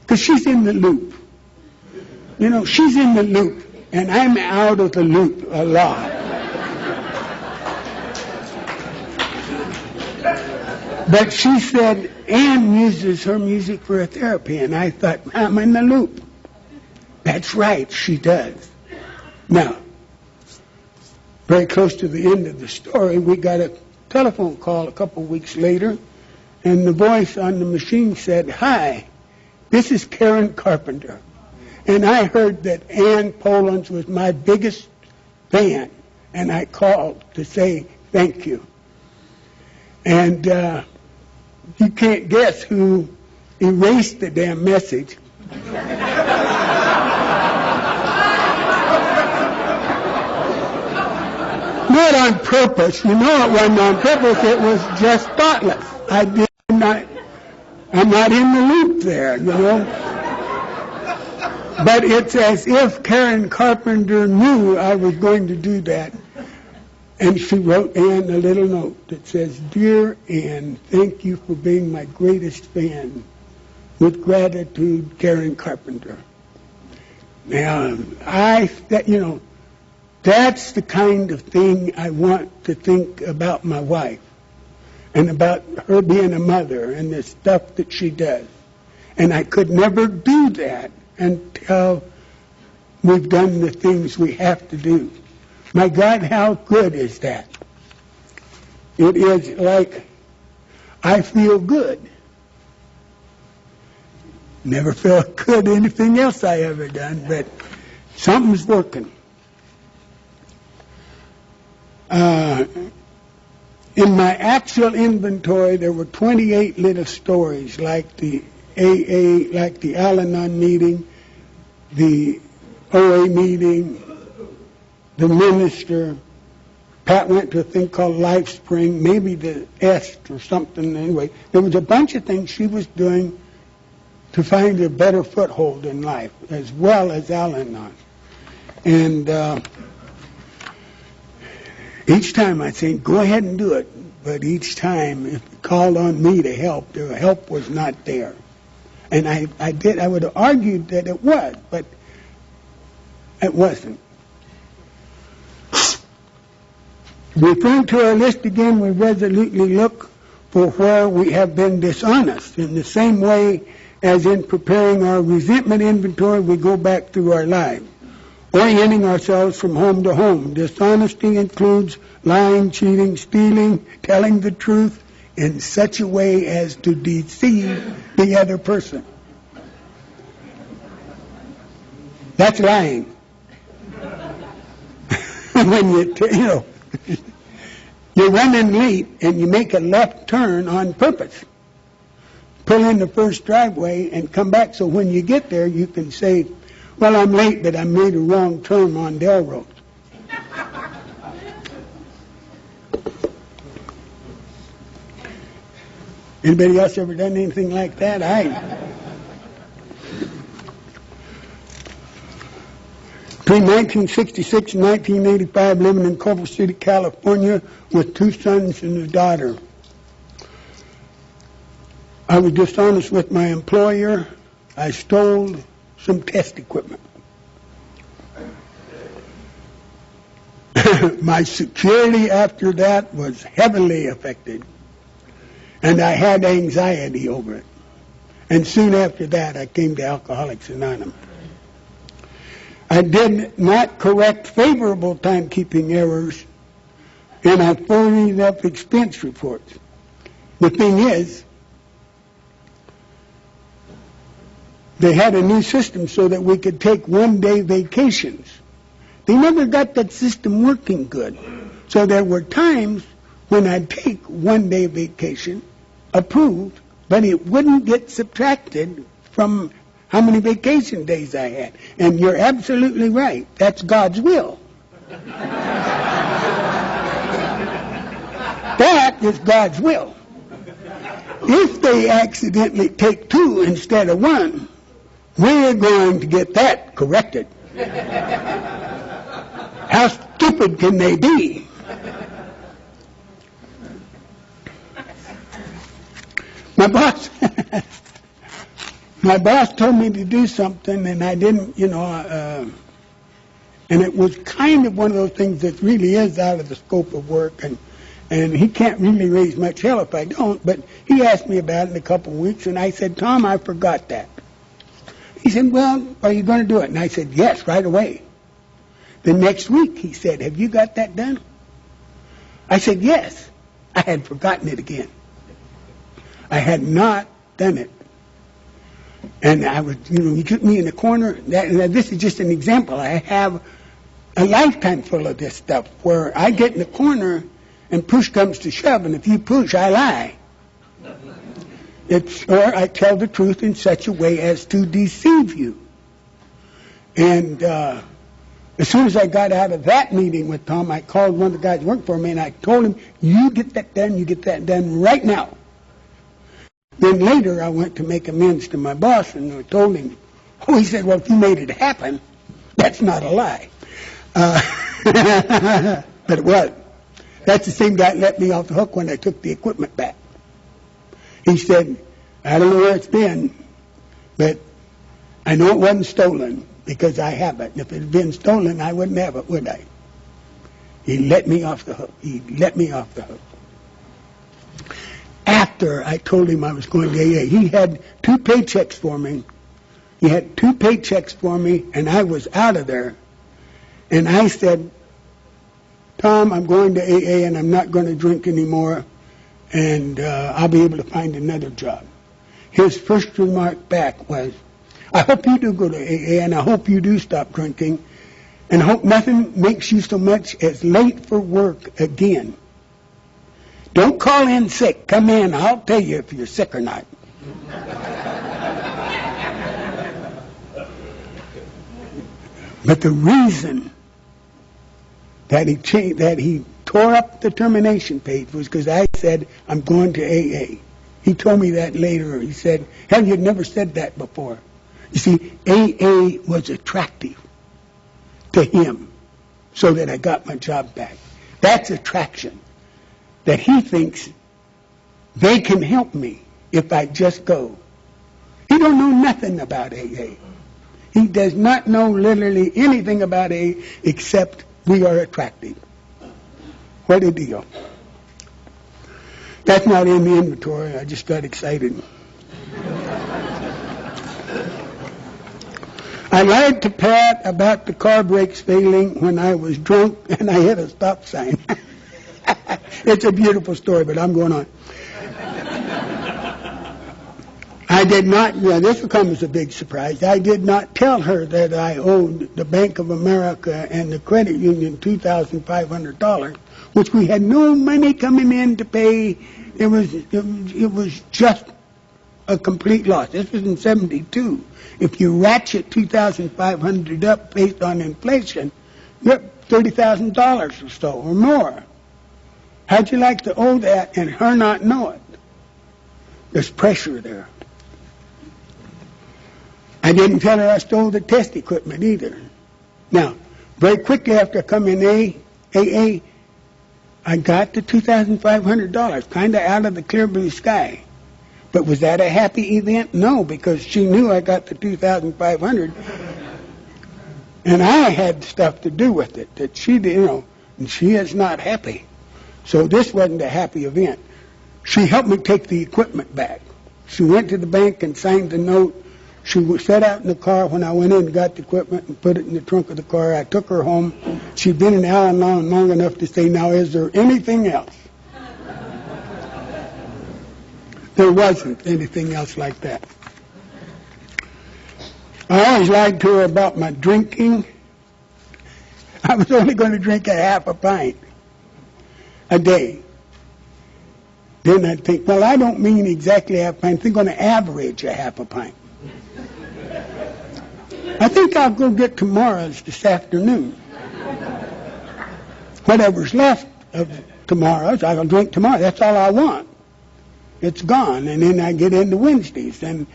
because she's in the loop. She's in the loop, and I'm out of the loop a lot. But she said, "Ann uses her music for a therapy," and I thought, I'm in the loop. That's right, she does. Now, very close to the end of the story, we got a telephone call a couple weeks later, and the voice on the machine said, "Hi, this is Karen Carpenter. And I heard that Ann Polans was my biggest fan, and I called to say thank you." And you can't guess who erased the damn message. Not on purpose. You know it wasn't on purpose. It was just thoughtless. I'm not in the loop there, you know. But it's as if Karen Carpenter knew I was going to do that. And she wrote Ann a little note that says, "Dear Ann, thank you for being my greatest fan. With gratitude, Karen Carpenter." Now, that's the kind of thing I want to think about my wife and about her being a mother and the stuff that she does. And I could never do that until we've done the things we have to do. My God, how good is that? It is like I feel good. Never felt good anything else I ever done, but something's working. In my actual inventory, there were 28 little stories, like the AA, like the Al-Anon meeting, the OA meeting, the minister. Pat went to a thing called Life Spring, maybe the Est or something. Anyway, there was a bunch of things she was doing to find a better foothold in life, as well as Al-Anon. And each time I think, go ahead and do it. But each time, if it called on me to help, the help was not there. And I would have argued that it was, but it wasn't. Referring to our list again, we resolutely look for where we have been dishonest. In the same way as in preparing our resentment inventory, we go back through our lives, orienting ourselves from home to home. Dishonesty includes lying, cheating, stealing, telling the truth in such a way as to deceive the other person. That's lying. When you're running late and you make a left turn on purpose. Pull in the first driveway and come back so when you get there you can say, well, I'm late, but I made a wrong turn on Dell Road. Anybody else ever done anything like that? Between 1966 and 1985, living in Culver City, California, with 2 sons and a daughter. I was dishonest with my employer. I stole some test equipment. My security after that was heavily affected, and I had anxiety over it. And soon after that, I came to Alcoholics Anonymous. I did not correct favorable timekeeping errors, and I phoned up expense reports. The thing is, they had a new system so that we could take one-day vacations. They never got that system working good. So there were times when I'd take one-day vacation, approved, but it wouldn't get subtracted from how many vacation days I had. And you're absolutely right. That's God's will. That is God's will. If they accidentally take 2 instead of 1, we're going to get that corrected. How stupid can they be? My boss told me to do something, and I didn't, and it was kind of one of those things that really is out of the scope of work, and he can't really raise much hell if I don't, but he asked me about it in a couple of weeks, and I said, Tom, I forgot that. He said, well, are you going to do it? And I said, yes, right away. The next week, he said, have you got that done? I said, yes. I had forgotten it again. I had not done it. And I was, he took me in the corner. This is just an example. I have a lifetime full of this stuff where I get in the corner and push comes to shove, and if you push, I lie. Or I tell the truth in such a way as to deceive you. And As soon as I got out of that meeting with Tom, I called one of the guys who worked for me, and I told him, you get that done right now. Then later, I went to make amends to my boss, and I told him, he said, well, if you made it happen, that's not a lie. But it was. That's the same guy that let me off the hook when I took the equipment back. He said, I don't know where it's been, but I know it wasn't stolen because I have it. And if it had been stolen, I wouldn't have it, would I? He let me off the hook. He let me off the hook. After I told him I was going to AA, he had 2 paychecks for me. He had 2 paychecks for me, and I was out of there. And I said, Tom, I'm going to AA, and I'm not going to drink anymore, and I'll be able to find another job. His first remark back was, I hope you do go to AA, and I hope you do stop drinking, and I hope nothing makes you so much as late for work again. Don't call in sick. Come in. I'll tell you if you're sick or not. But the reason that he tore up the termination page was because I said, I'm going to AA. He told me that later. He said, hell, you'd never said that before. You see, AA was attractive to him so that I got my job back. That's attraction. That he thinks they can help me if I just go. He don't know nothing about AA. He does not know literally anything about AA except we are attractive. What a deal. That's not in the inventory. I just got excited. I lied to Pat about the car brakes failing when I was drunk and I hit a stop sign. It's a beautiful story, but I'm going on. I did not, this will come as a big surprise, I did not tell her that I owed the Bank of America and the credit union $2,500, which we had no money coming in to pay. It was just a complete loss. This was in 72. If you ratchet $2,500 up based on inflation, you're at $30,000 or so or more. How'd you like to owe that and her not know it? There's pressure there. I didn't tell her I stole the test equipment either. Now, very quickly after I come in AA, I got the $2,500, kind of out of the clear blue sky. But was that a happy event? No, because she knew I got the $2,500, and I had stuff to do with it that she didn't, and she is not happy. So this wasn't a happy event. She helped me take the equipment back. She went to the bank and signed the note. She sat out in the car when I went in and got the equipment and put it in the trunk of the car. I took her home. She'd been in Al-Anon long enough to say, now, is there anything else? There wasn't anything else like that. I always lied to her about my drinking. I was only going to drink a half a pint a day. Then I'd think, well, I don't mean exactly half a pint. I'm going to average a half a pint. I think I'll go get tomorrow's this afternoon. Whatever's left of tomorrow's, I'll drink tomorrow. That's all I want. It's gone, and then I get into Wednesdays, and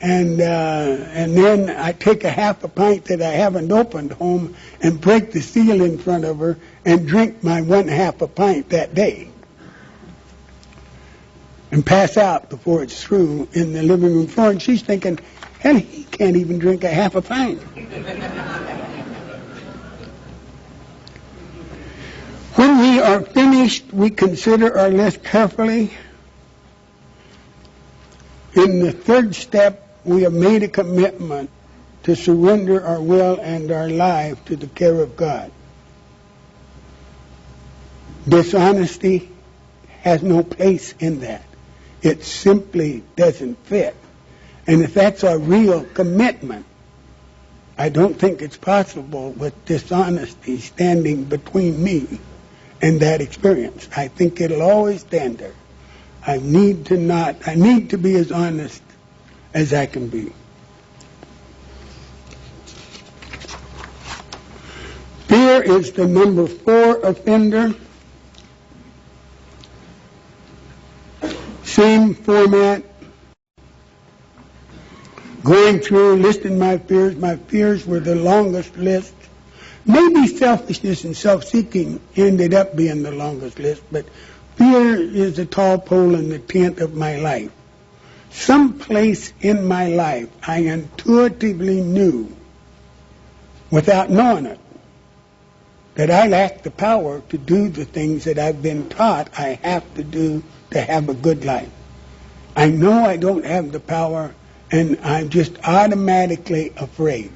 then I take a half a pint that I haven't opened home and break the seal in front of her and drink my 1/2 a pint that day, and pass out before it's through in the living room floor. And she's thinking, hell, he can't even drink a half a pint. When we are finished, we consider our list carefully. In the third step, we have made a commitment to surrender our will and our life to the care of God. Dishonesty has no place in that. It simply doesn't fit. And if that's our real commitment, I don't think it's possible with dishonesty standing between me and that experience. I think it'll always stand there. I need to be as honest as I can be. Fear is the number 4 offender. Same format. Going through, listing my fears. My fears were the longest list. Maybe selfishness and self-seeking ended up being the longest list, but fear is the tall pole in the tent of my life. Someplace in my life I intuitively knew, without knowing it, that I lacked the power to do the things that I've been taught I have to do to have a good life. I know I don't have the power, and I'm just automatically afraid.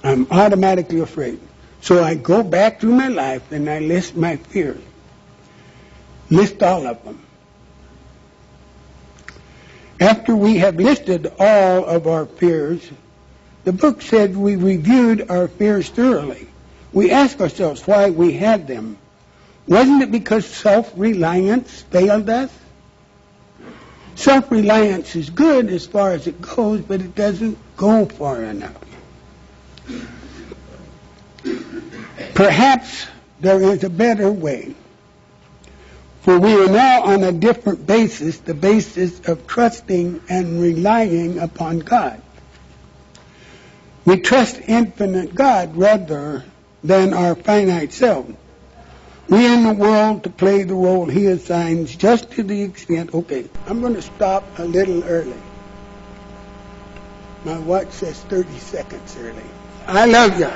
I'm automatically afraid. So I go back through my life and I list my fears. List all of them. After we have listed all of our fears, the book said we reviewed our fears thoroughly. We asked ourselves why we had them. Wasn't it because self-reliance failed us? Self-reliance is good as far as it goes, but it doesn't go far enough. Perhaps there is a better way. For we are now on a different basis, the basis of trusting and relying upon God. We trust infinite God rather than our finite self. We in the world to play the role He assigns just to the extent, okay, I'm going to stop a little early. My watch says 30 seconds early. I love you.